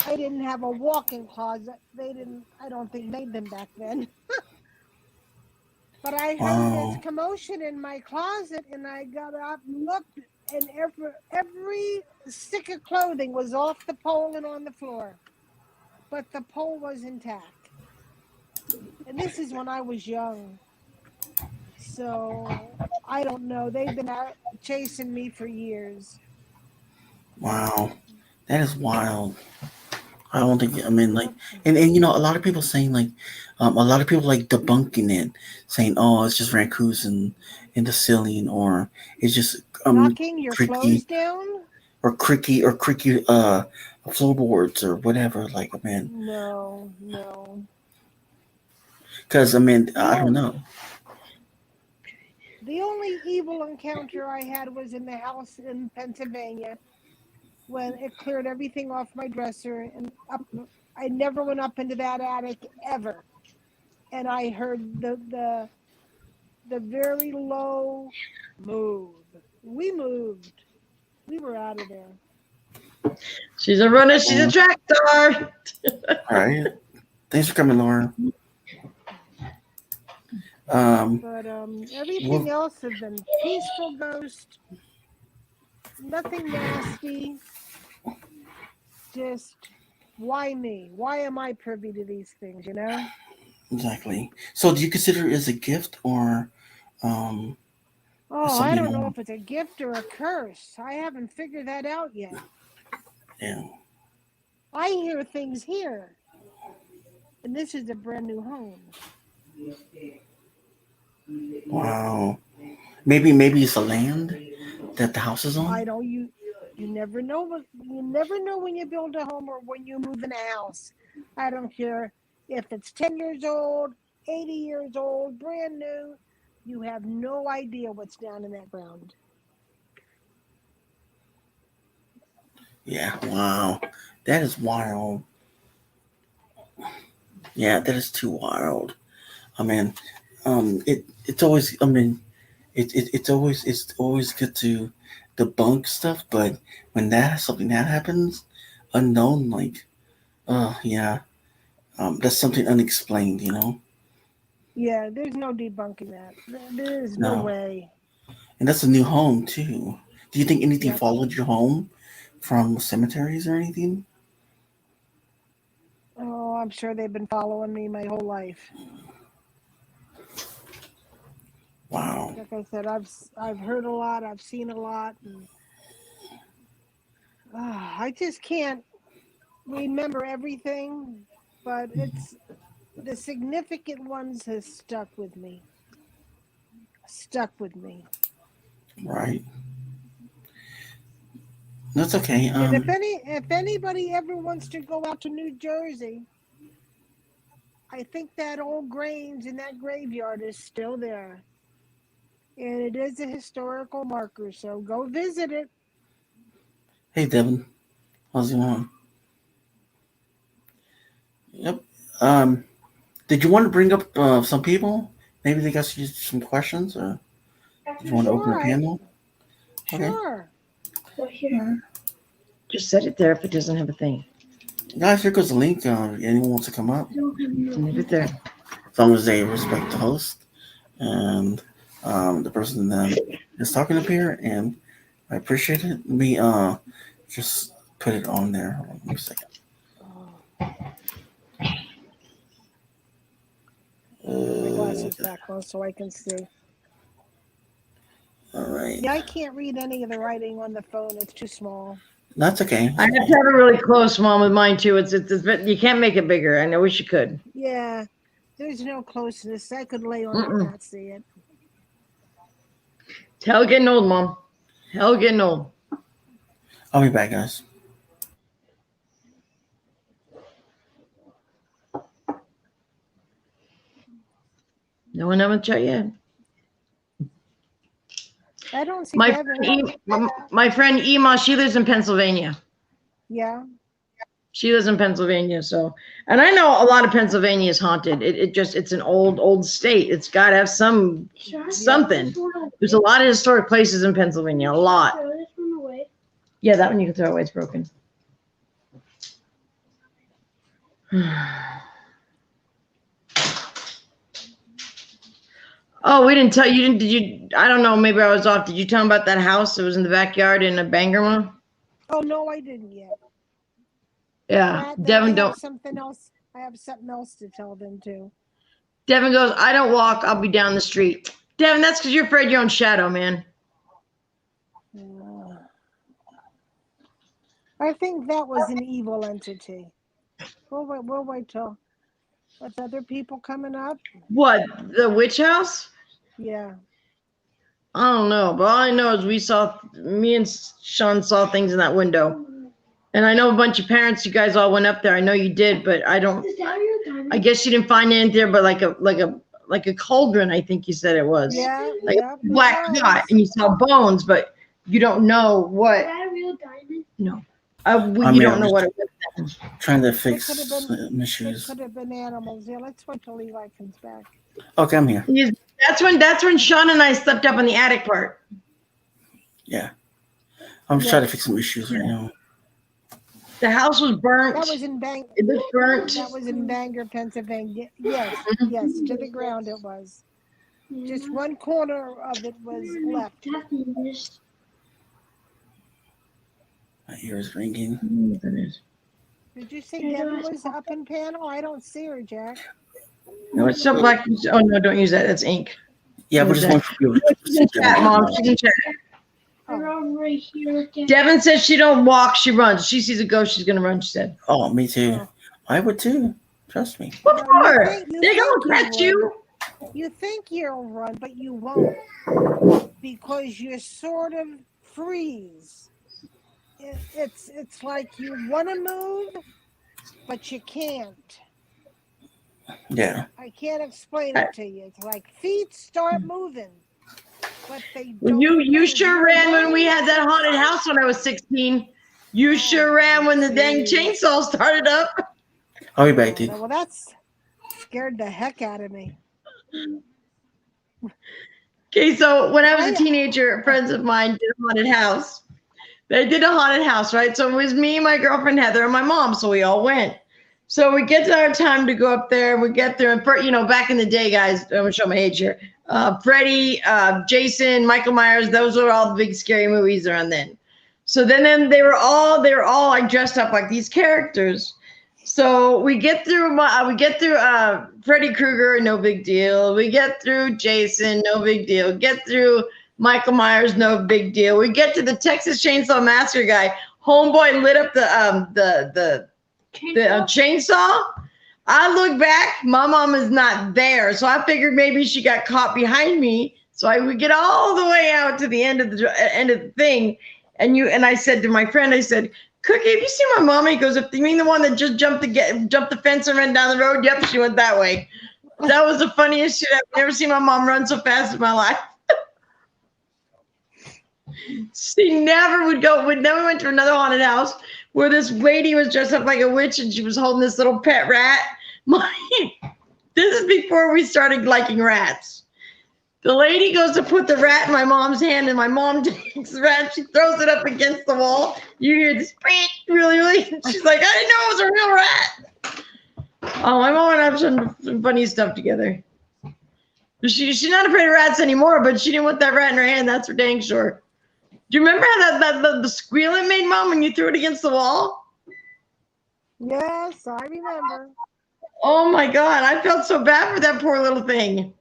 Speaker 3: I didn't have a walk-in closet. They didn't. I don't think made them back then. But I heard this
Speaker 1: Wow.
Speaker 3: commotion in my closet, and I got up, looked, and every stick of clothing was off the pole and on the floor, but the pole was intact. And this is when I was young, so I don't know. They've been out chasing me for years.
Speaker 1: Wow. That is wild. I don't think. I mean, like,
Speaker 3: Yep.
Speaker 1: and a lot of people saying like, a lot of people like debunking it, saying, "Oh, it's just raccoons in the ceiling, or it's just
Speaker 3: Knocking your
Speaker 1: creaky
Speaker 3: clothes down?
Speaker 1: or creaky floorboards or whatever." Like, I mean,
Speaker 3: No, no.
Speaker 1: because I mean,
Speaker 3: The
Speaker 1: I don't
Speaker 3: only,
Speaker 1: know.
Speaker 3: the only evil encounter I had was in the house in Pennsylvania when it cleared everything off my dresser and up. I never went up into that attic ever, and I heard the very low move. We moved. We were out of there.
Speaker 2: She's a runner. She's a
Speaker 1: Mm,
Speaker 2: track star.
Speaker 1: all right. Thanks for coming, Laura. Um,
Speaker 3: But
Speaker 1: what,
Speaker 3: everything else has been peaceful ghost. Nothing nasty. Just why me? Why am I privy to these things? You know?
Speaker 1: exactly. So, do you consider it as a gift or um
Speaker 3: Oh, I
Speaker 1: something
Speaker 3: don't know
Speaker 1: on?
Speaker 3: if it's a gift or a curse. I haven't figured that out yet.
Speaker 1: Yeah.
Speaker 3: I hear things here, and this is a brand new home.
Speaker 1: Wow. Maybe it's the land that the house is
Speaker 3: I
Speaker 1: on.
Speaker 3: don't you never know you never know when you build a home or when you move in a house. I don't care if it's 10 years old, 80 years old, brand new. You have no idea what's down in that ground.
Speaker 1: Yeah. Wow. That is wild. Yeah, that is too wild. I mean, it's always. I mean, it's always good to debunk stuff, but when something that happens, unknown, like, yeah, that's something unexplained.
Speaker 3: Yeah, there's no debunking that. There is no
Speaker 1: No,
Speaker 3: way.
Speaker 1: and that's a new home too. Do you think anything
Speaker 3: Yep.
Speaker 1: followed your home from cemeteries or anything?
Speaker 3: Oh, I'm sure they've been following me my whole life.
Speaker 1: Wow.
Speaker 3: Like I said, I've heard a lot, I've seen a lot, and I just can't remember everything. But it's the significant ones has stuck with me. Stuck with me.
Speaker 1: Right. That's okay.
Speaker 3: And if anybody ever wants to go out to New Jersey, I think that old Grange in that graveyard is still there. And it is a historical marker, so go visit it.
Speaker 1: Hey, Devin. How's it going? Yep. Um, did you want to bring up some people? Maybe they got some questions, or did you want to open
Speaker 3: Sure,
Speaker 1: a panel? Okay.
Speaker 3: sure.
Speaker 1: All right.
Speaker 2: Just set it there if it doesn't have a thing.
Speaker 1: Guys, here goes the link. Anyone wants to come up,
Speaker 2: Leave it there.
Speaker 1: as long as they respect the host and the person that is talking up here, and I appreciate it. Let me just put it on there. Hold on 1 second.
Speaker 3: My glasses
Speaker 1: Uh,
Speaker 3: back on so I can see.
Speaker 1: all right,
Speaker 3: Yeah, I can't read any of the writing on the phone. It's too small.
Speaker 1: that's okay.
Speaker 2: I have to have it really close, Mom, with mine too. You can't make it bigger. I wish you could.
Speaker 3: Yeah, there's no closeness. I could lay on it
Speaker 2: Mm-mm.
Speaker 3: and not see it.
Speaker 2: Hell getting old, Mom. Hell getting old.
Speaker 1: I'll be back, guys.
Speaker 2: No one ever chat yet.
Speaker 3: I don't see
Speaker 2: My
Speaker 3: Devin.
Speaker 2: my friend Ema, she lives in Pennsylvania.
Speaker 3: Yeah.
Speaker 2: She lives in Pennsylvania, so and I know a lot of Pennsylvania is haunted. It's an old state. It's got to have something. There's a lot of historic places in Pennsylvania. A lot. Yeah, that one you can throw away. It's broken. Oh, we didn't tell you. Didn't? Did you? I don't know. Maybe I was off. Did you tell them about that house that was in the backyard in a Bangerma?
Speaker 3: Oh no, I didn't yet.
Speaker 2: Yeah,
Speaker 3: That,
Speaker 2: Devin
Speaker 3: I
Speaker 2: don't.
Speaker 3: have something else. I have something else to tell them too.
Speaker 2: Devin goes, I don't walk. I'll be down the street. Devin, that's because you're afraid of your own shadow, man.
Speaker 3: I think that was an evil entity. We'll wait till with other people coming up.
Speaker 2: What? The witch house?
Speaker 3: Yeah.
Speaker 2: I don't know, but all I know is me and Sean saw things in that window. And I know a bunch of parents, you guys all went up there. I know you did, but I don't. I guess you didn't find anything there, but like a cauldron. I think you said it was.
Speaker 3: Yeah.
Speaker 2: Like
Speaker 3: Yeah.
Speaker 2: a black pot, and you saw bones, but you don't know what.
Speaker 4: Is that a real diamond?
Speaker 2: No, you
Speaker 1: mean,
Speaker 2: don't know what it was.
Speaker 1: Trying to
Speaker 3: It
Speaker 1: fix
Speaker 3: could have been. It
Speaker 1: issues.
Speaker 3: could have been animals. Yeah. Let's wait till Eli comes back.
Speaker 1: Okay, I'm here.
Speaker 2: That's when Sean and I slept up on the attic part.
Speaker 1: Yeah, I'm just trying to fix some issues right now.
Speaker 2: The house was burnt.
Speaker 3: That was in
Speaker 2: It was burnt.
Speaker 3: That was in Bangor, Pennsylvania. Yes. Yes. To the ground it was. Just one corner of it was left.
Speaker 1: My ears ringing.
Speaker 3: Did you say Devin was up in panel? I don't see her, Jack.
Speaker 2: No, it's still black. Oh no, don't use that. That's ink.
Speaker 1: Yeah, but just want to
Speaker 2: She's in chat, Mom. She's in chat.
Speaker 4: Right here.
Speaker 2: Devin says she don't walk, she runs. She sees a ghost, she's gonna run. She said.
Speaker 1: Oh, me too. I would too. Trust me.
Speaker 2: What
Speaker 3: No,
Speaker 2: for?
Speaker 3: you
Speaker 2: They're
Speaker 3: think
Speaker 2: gonna catch you.
Speaker 3: You think you'll run, but you won't because you sort of freeze. It's like you want to move, but you can't.
Speaker 1: Yeah.
Speaker 3: I can't explain it to you. It's like feet start moving, but they
Speaker 2: Well,
Speaker 3: don't.
Speaker 2: you
Speaker 3: move.
Speaker 2: sure ran when we had that haunted house when I was 16. You sure ran when the dang chainsaw started up.
Speaker 1: I'll be back, dude.
Speaker 3: Well, that's scared the heck out of me.
Speaker 2: Okay, so when I was a teenager, friends of mine did a haunted house. They did a haunted house, right? So it was me, my girlfriend Heather, and my mom. So we all went. So we get to our time to go up there. We get there, and back in the day, guys, I'm gonna show my age here. Freddy, Jason, Michael Myers, those were all the big scary movies around then. So then they were all like dressed up like these characters. So we get through Freddy Krueger, no big deal. We get through Jason, no big deal. Get through Michael Myers, no big deal. We get to the Texas Chainsaw Massacre guy. Homeboy lit up the chainsaw. I look back, my mom is not there. So I figured maybe she got caught behind me. So I would get all the way out to the end of the thing. And I said to my friend, I said, Cookie, have you seen my mom? He goes, if you mean the one that just jumped the fence and ran down the road, yep, she went that way. That was the funniest shit. I've never seen my mom run so fast in my life. She never would go. Then we went to another haunted house where this lady was dressed up like a witch and she was holding this little pet rat. This is before we started liking rats. The lady goes to put the rat in my mom's hand, and my mom takes the rat. She throws it up against the wall. You hear this really, really. She's like, I didn't know it was a real rat. Oh, my mom and I have some funny stuff together. She's not afraid of rats anymore, but she didn't want that rat in her hand. That's for dang sure. Do you remember how the squeal it made, Mom, when you threw it against the wall?
Speaker 3: Yes, I remember.
Speaker 2: Oh my God, I felt so bad for that poor little thing.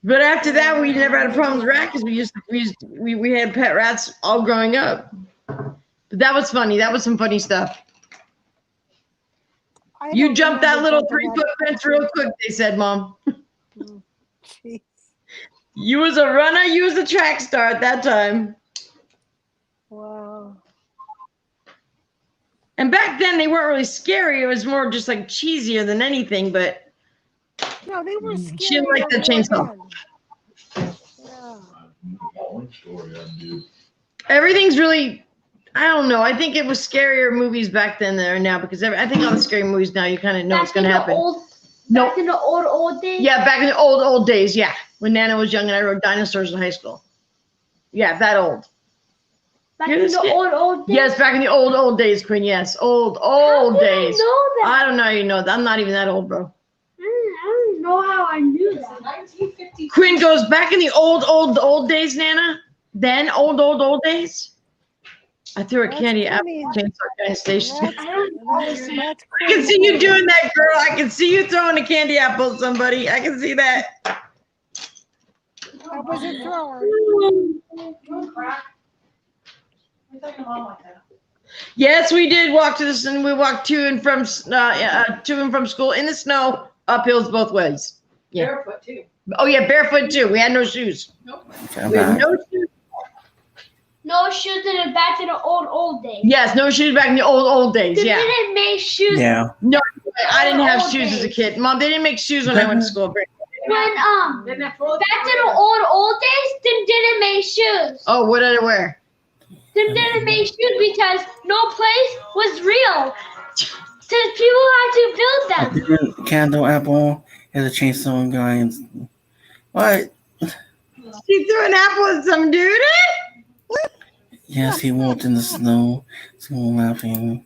Speaker 2: But after that, we never had a problem with rats because we had pet rats all growing up. But that was funny. That was some funny stuff. You jumped that little 3-foot fence real quick, they said, Mom.
Speaker 3: Jeez.
Speaker 2: You was a runner, you was a track star at that time.
Speaker 3: Wow.
Speaker 2: And back then they weren't really scary. It was more just like cheesier than anything, but
Speaker 3: No, they were scary.
Speaker 2: she didn't like the chainsaw.
Speaker 3: Yeah.
Speaker 2: Everything's really, I don't know. I think it was scarier movies back then than now because I think all the scary movies now you kind of know what's going to happen.
Speaker 4: Back in the old days?
Speaker 2: Yeah, back in the old days, yeah. When Nana was young and I wrote dinosaurs in high school. Yeah, that old.
Speaker 4: Back in the old days?
Speaker 2: Yes, back in the old days, Quinn. Yes, old days.
Speaker 4: I know that?
Speaker 2: I don't know how you know that. I'm not even that old, bro.
Speaker 4: I don't know how I knew that. 1950.
Speaker 2: Quinn goes back in the old days, Nana. Then old days. I threw a candy apple chainsaw gas station. I can see you doing that, girl. I can see you throwing a candy apple at somebody. I can see that.
Speaker 3: I wasn't throwing.
Speaker 2: Yes, we did walk to this, and we walked to and from school in the snow, up hills both ways. Yeah.
Speaker 5: Barefoot too.
Speaker 2: Oh yeah, barefoot too. We had no shoes.
Speaker 5: Nope.
Speaker 2: We had no shoes.
Speaker 4: No shoes in the back in the old days.
Speaker 2: Yes, no shoes back in the old days.
Speaker 4: They
Speaker 2: Yeah.
Speaker 4: didn't make shoes.
Speaker 1: Yeah.
Speaker 2: No, I didn't have
Speaker 4: Old
Speaker 2: shoes as a
Speaker 4: days.
Speaker 2: kid. Mom, they didn't make shoes when I went to school.
Speaker 4: When
Speaker 5: Then that
Speaker 4: back to the old days, them didn't make shoes.
Speaker 2: Oh, what did I wear?
Speaker 4: Them didn't make shoes because no place was real. Since people had to build
Speaker 1: A
Speaker 4: them.
Speaker 1: different candle apple has a chainsaw guy and what?
Speaker 2: She threw an apple at some dude.
Speaker 1: Yes, he walked in the snow. Someone laughing.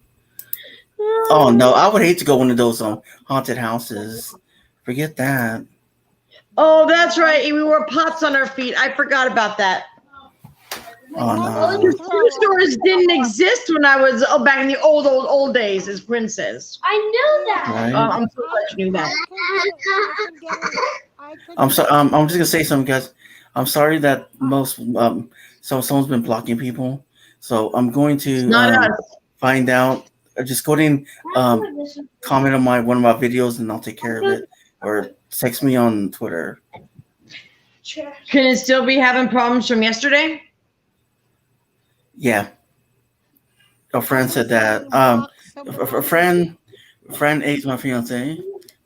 Speaker 1: Oh no, I would hate to go into those haunted houses. Forget that.
Speaker 2: Oh, that's right. We wore pots on our feet. I forgot about that.
Speaker 1: Oh no.
Speaker 2: Shoe stores didn't exist when I was back in the old days, as Quinn says.
Speaker 4: I knew that.
Speaker 1: Right?
Speaker 2: I'm so glad you knew that.
Speaker 1: I'm so I'm just gonna say something, guys. I'm sorry that so someone's been blocking people. So I'm going to
Speaker 2: Not us.
Speaker 1: find out. Just go ahead and comment on one of my videos, and I'll take care of it. Or text me on Twitter.
Speaker 2: Can it still be having problems from yesterday?
Speaker 1: Yeah. A friend said that. A friend ate my fiance.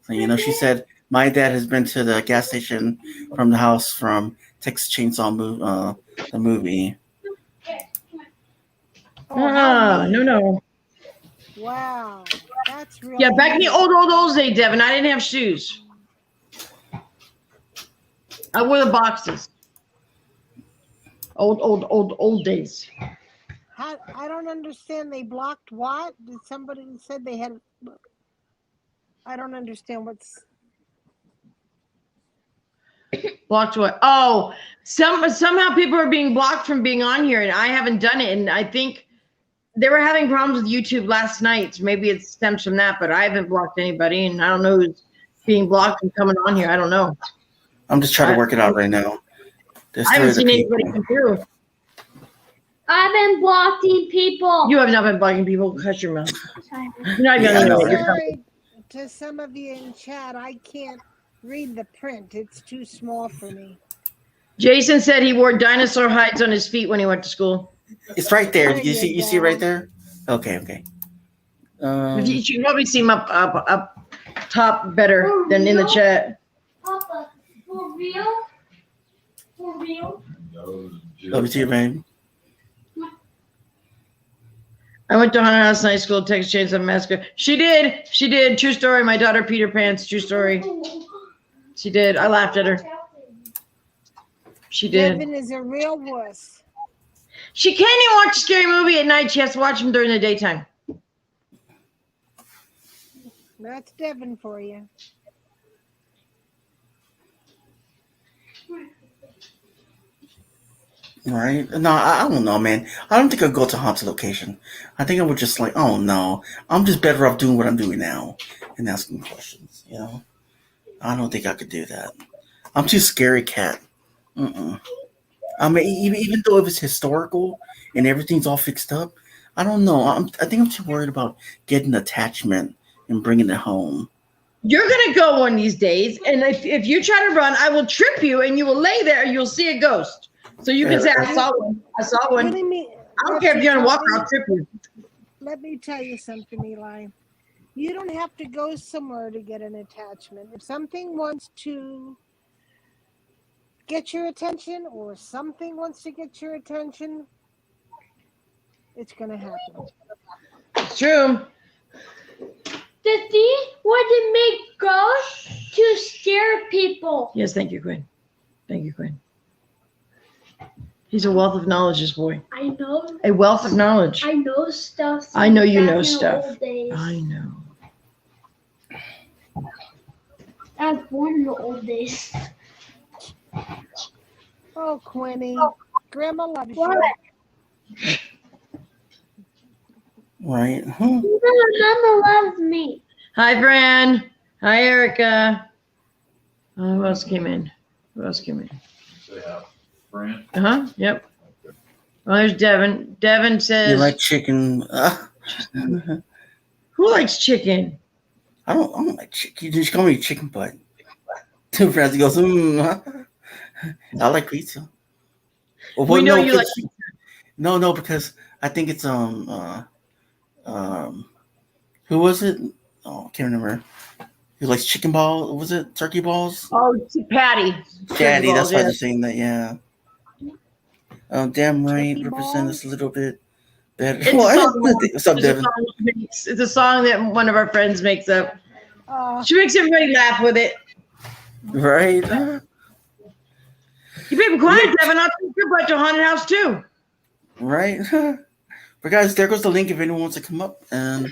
Speaker 1: So she said my dad has been to the gas station from the house from Texas Chainsaw the movie.
Speaker 2: No.
Speaker 3: Wow. That's real.
Speaker 2: Yeah, back in the old days, Devin, I didn't have shoes. I wore the boxes. Old days.
Speaker 3: I don't understand. They blocked what? Did somebody said they had? I don't understand what's.
Speaker 2: Blocked what? Oh, somehow people are being blocked from being on here, and I haven't done it. And I think they were having problems with YouTube last night. So maybe it stems from that, but I haven't blocked anybody, and I don't know who's being blocked from coming on here. I don't know.
Speaker 1: I'm just trying to work it out right now.
Speaker 2: I haven't seen anybody come through.
Speaker 4: I've been blocking people.
Speaker 2: You have not been blocking people. Shut your mouth. You're not
Speaker 1: Yeah, I
Speaker 2: gonna
Speaker 1: know.
Speaker 2: know.
Speaker 3: Sorry to some of you in chat. I can't read the print. It's too small for me.
Speaker 2: Jason said he wore dinosaur hides on his feet when he went to school.
Speaker 1: It's right there.
Speaker 3: There
Speaker 1: You
Speaker 3: you
Speaker 1: see? You see
Speaker 3: go.
Speaker 1: right there? Okay.
Speaker 2: You should probably see him up top better than in the chat.
Speaker 4: Papa, for real? For real?
Speaker 1: Love you too, babe.
Speaker 2: I went to Haunted House Night School, Texas Chainsaw Massacre. She did. True story. My daughter Peter Pan's true story. She did. I laughed at her. She did.
Speaker 3: Devin is a real wuss.
Speaker 2: She can't even watch a scary movie at night. She has to watch them during the daytime.
Speaker 3: That's Devin for you.
Speaker 1: Right? No, I don't know, man. I don't think I'd go to a haunted location. I think I would just like, oh no, I'm just better off doing what I'm doing now and asking questions. You know, I don't think I could do that. I'm too scary cat. Mm-mm. I mean, even though if it's historical and everything's all fixed up, I don't know. I think I'm too worried about getting attachment and bringing it home.
Speaker 2: You're gonna go one of these days, and if you try to run, I will trip you, and you will lay there, and you'll see a ghost. So you can say, "I saw one. I saw one." I don't care if you're on a walker. I'll trip you.
Speaker 3: Let me tell you something, Eli. You don't have to go somewhere to get an attachment. If something wants to get your attention or something wants to get your attention, it's going to happen.
Speaker 2: It's true.
Speaker 4: The thief wouldn't make ghosts to scare people.
Speaker 2: Yes, thank you, Quinn. Thank you, Quinn. He's a wealth of knowledge, this boy.
Speaker 4: I know.
Speaker 2: A wealth of knowledge.
Speaker 4: I know stuff.
Speaker 2: I know you know
Speaker 4: back in the
Speaker 2: stuff.
Speaker 4: old days.
Speaker 2: I know.
Speaker 4: I was born in the old days.
Speaker 3: Oh, Quinny. Grandma loves
Speaker 4: What?
Speaker 3: you.
Speaker 1: Right?
Speaker 4: Mama loves me.
Speaker 2: Hi, Fran. Hi, Erica. Who else came in? Who else came in?
Speaker 5: Fran?
Speaker 2: Uh-huh. Yep. Well, there's Devin. Devin says,
Speaker 1: You like chicken?
Speaker 2: who likes chicken?
Speaker 1: I don't like chicken. You just call me chicken butt. Two friends goes, I like pizza. Well,
Speaker 2: We know
Speaker 1: no,
Speaker 2: you like
Speaker 1: because- no, because I think it's who was it? Oh, I can't remember. Who likes chicken ball? Was it turkey balls?
Speaker 2: Oh, Patty.
Speaker 1: Daddy, that's why
Speaker 2: yeah.
Speaker 1: they're saying that. Yeah. Damn right.
Speaker 3: Turkey
Speaker 1: Represent
Speaker 3: balls?
Speaker 1: us a little bit better.
Speaker 2: It's a
Speaker 1: What?
Speaker 2: song.
Speaker 1: What's up,
Speaker 2: It's a
Speaker 1: Devin?
Speaker 2: song she makes. It's a song that one of our friends makes up. She makes everybody laugh with it.
Speaker 1: Right?
Speaker 2: You better be quiet, Devin. I'll take your butt to a haunted house too.
Speaker 1: Right? But guys, there goes the link if anyone wants to come up. And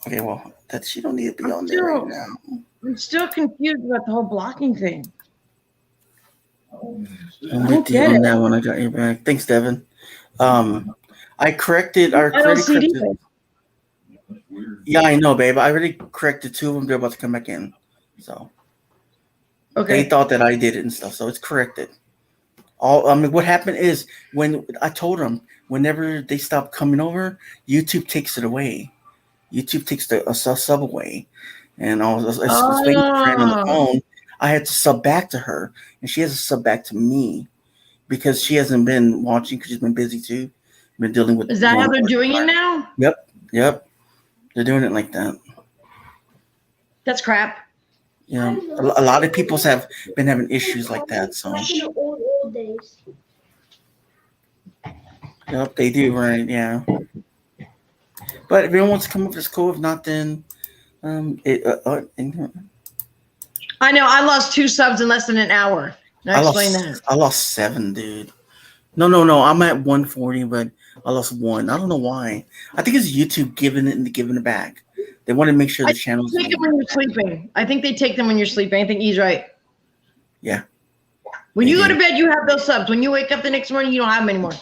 Speaker 1: okay, well, that she don't need to be on there right now.
Speaker 2: I'm still confused about the whole blocking thing.
Speaker 1: I'm with you on that one. I got your back. Thanks, Devin. I corrected our credit.
Speaker 2: LCD.
Speaker 1: Yeah, I know, babe. I already corrected two of them. They're about to come back in. So
Speaker 2: Okay.
Speaker 1: they thought that I did it and stuff. So it's corrected. What happened is when I told them whenever they stop coming over, YouTube takes it away. YouTube takes the sub away, and I was explaining to a friend on the phone. I had to sub back to her, and she has to sub back to me because she hasn't been watching because she's been busy too. Been dealing with.
Speaker 2: Is that how they're doing it now?
Speaker 1: Yep. They're doing it like that.
Speaker 2: That's crap.
Speaker 1: Yeah, a lot of people have been having issues like that. So.
Speaker 4: Back in the old days.
Speaker 1: Yep, they do, right? Yeah. But if anyone wants to come up, it's cool. If not, then
Speaker 2: I know. I lost 2 subs in less than an hour. Now explain that.
Speaker 1: I lost 7, dude. No. I'm at 140, but I lost 1. I don't know why. I think it's YouTube giving it back. They want to make sure the channel's.
Speaker 2: Take them when you're sleeping. I think they take them when you're sleeping. I think he's right.
Speaker 1: Yeah.
Speaker 2: When you go to bed, you have those subs. When you wake up the next morning, you don't have them anymore.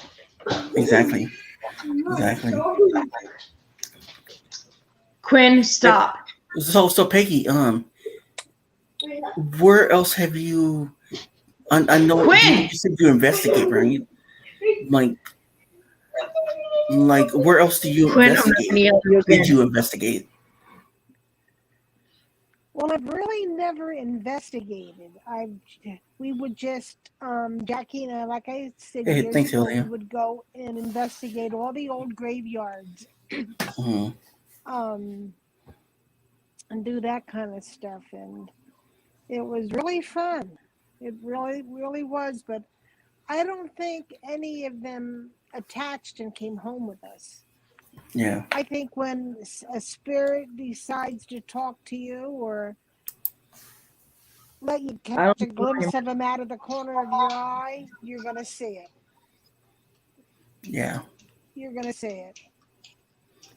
Speaker 1: Exactly.
Speaker 2: Quinn, stop.
Speaker 1: So Peggy, where else have you? I know
Speaker 2: Quinn!
Speaker 1: you said you investigate, right? Like where else do you
Speaker 2: Quinn,
Speaker 1: investigate? Did you investigate?
Speaker 3: Well, I've really never investigated. We would just Jackie and I, like I said,
Speaker 1: Hey,
Speaker 3: years
Speaker 1: thanks,
Speaker 3: ago,
Speaker 1: Julia.
Speaker 3: we would go and investigate all the old graveyards,
Speaker 1: Mm-hmm.
Speaker 3: and do that kind of stuff, and it was really fun. It really was. But I don't think any of them attached and came home with us.
Speaker 1: Yeah.
Speaker 3: I think when a spirit decides to talk to you or let you
Speaker 2: I
Speaker 3: catch
Speaker 2: don't
Speaker 3: a
Speaker 2: know
Speaker 3: glimpse
Speaker 2: anymore.
Speaker 3: of him out of the corner of your eye, you're going to see it.
Speaker 1: Yeah.
Speaker 3: You're going to see it.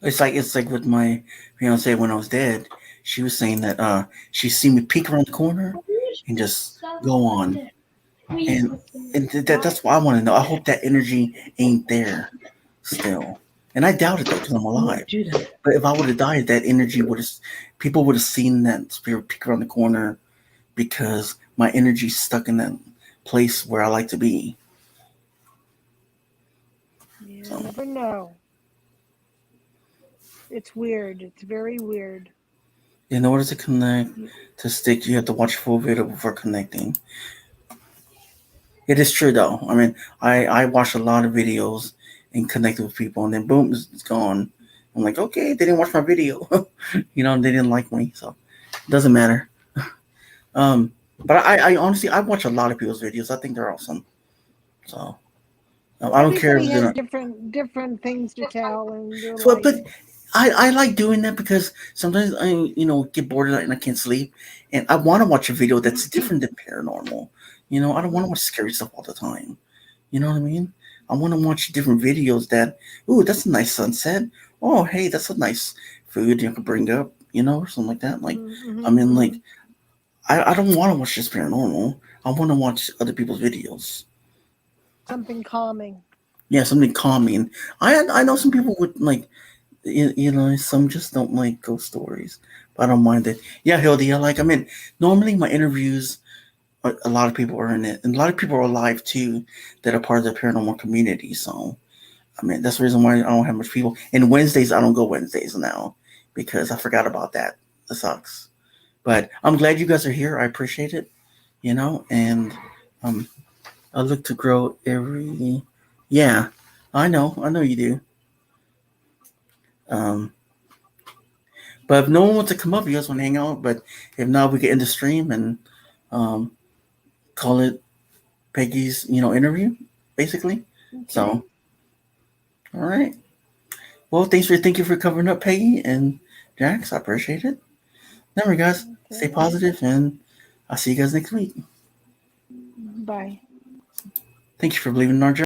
Speaker 1: It's like with my fiance when I was dead. She was saying that she seen me peek around the corner and just go on, and that's what I want to know. I hope that energy ain't there still, and I doubt it though because I'm alive.
Speaker 2: Do that.
Speaker 1: But if I would have died, that energy would have people would have seen that spirit peek around the corner because my energy's stuck in that place where I like to be.
Speaker 3: You
Speaker 1: So
Speaker 3: never know. It's weird. It's very weird.
Speaker 1: in order to connect
Speaker 3: You,
Speaker 1: to stick, you have to watch full video before connecting. It is true though. I mean, I watched a lot of videos and connected with people, and then boom, it's gone. I'm like, okay, they didn't watch my video, they didn't like me, so it doesn't matter. Um, but I honestly I watch a lot of people's videos. I think they're awesome. So I don't care
Speaker 3: everybody
Speaker 1: if they're
Speaker 3: has
Speaker 1: not.
Speaker 3: different things to tell in their
Speaker 1: But
Speaker 3: life.
Speaker 1: I like doing that because sometimes I get bored and I can't sleep, and I want to watch a video that's different than paranormal. I don't want to
Speaker 3: Mhm.
Speaker 1: watch scary stuff all the time. You know what I mean? I want to watch different videos that, ooh, that's a nice sunset. Oh, hey, that's a nice food you can bring up, or something like that. Like,
Speaker 3: Mhm.
Speaker 1: I
Speaker 3: Mhm.
Speaker 1: mean, like,
Speaker 3: Mhm.
Speaker 1: I don't want to watch just paranormal. I want to watch other people's videos.
Speaker 3: Something calming.
Speaker 1: Yeah, something calming. I know some people would like, some just don't like ghost stories, but I don't mind it. Yeah, Hildy, I mean, normally my interviews, a lot of people are in it, and a lot of people are alive too that are part of the paranormal community. So, I mean, that's the reason why I don't have much people. And Wednesdays, I don't go Wednesdays now because I forgot about that. That sucks. But I'm glad you guys are here. I appreciate it, and um, I look to grow every. Yeah, I know you do. Um, but if no one wants to come up, you guys want to hang out. But if not, we can end the stream and um, call it Peggy's, interview, basically.
Speaker 3: Okay.
Speaker 1: So, all right. Well, thank you for covering up, Peggy and Jax. I appreciate it. Remember, guys, stay
Speaker 3: Okay.
Speaker 1: positive, and I'll see you guys next week.
Speaker 3: Bye.
Speaker 1: Thank you for believing in our journey.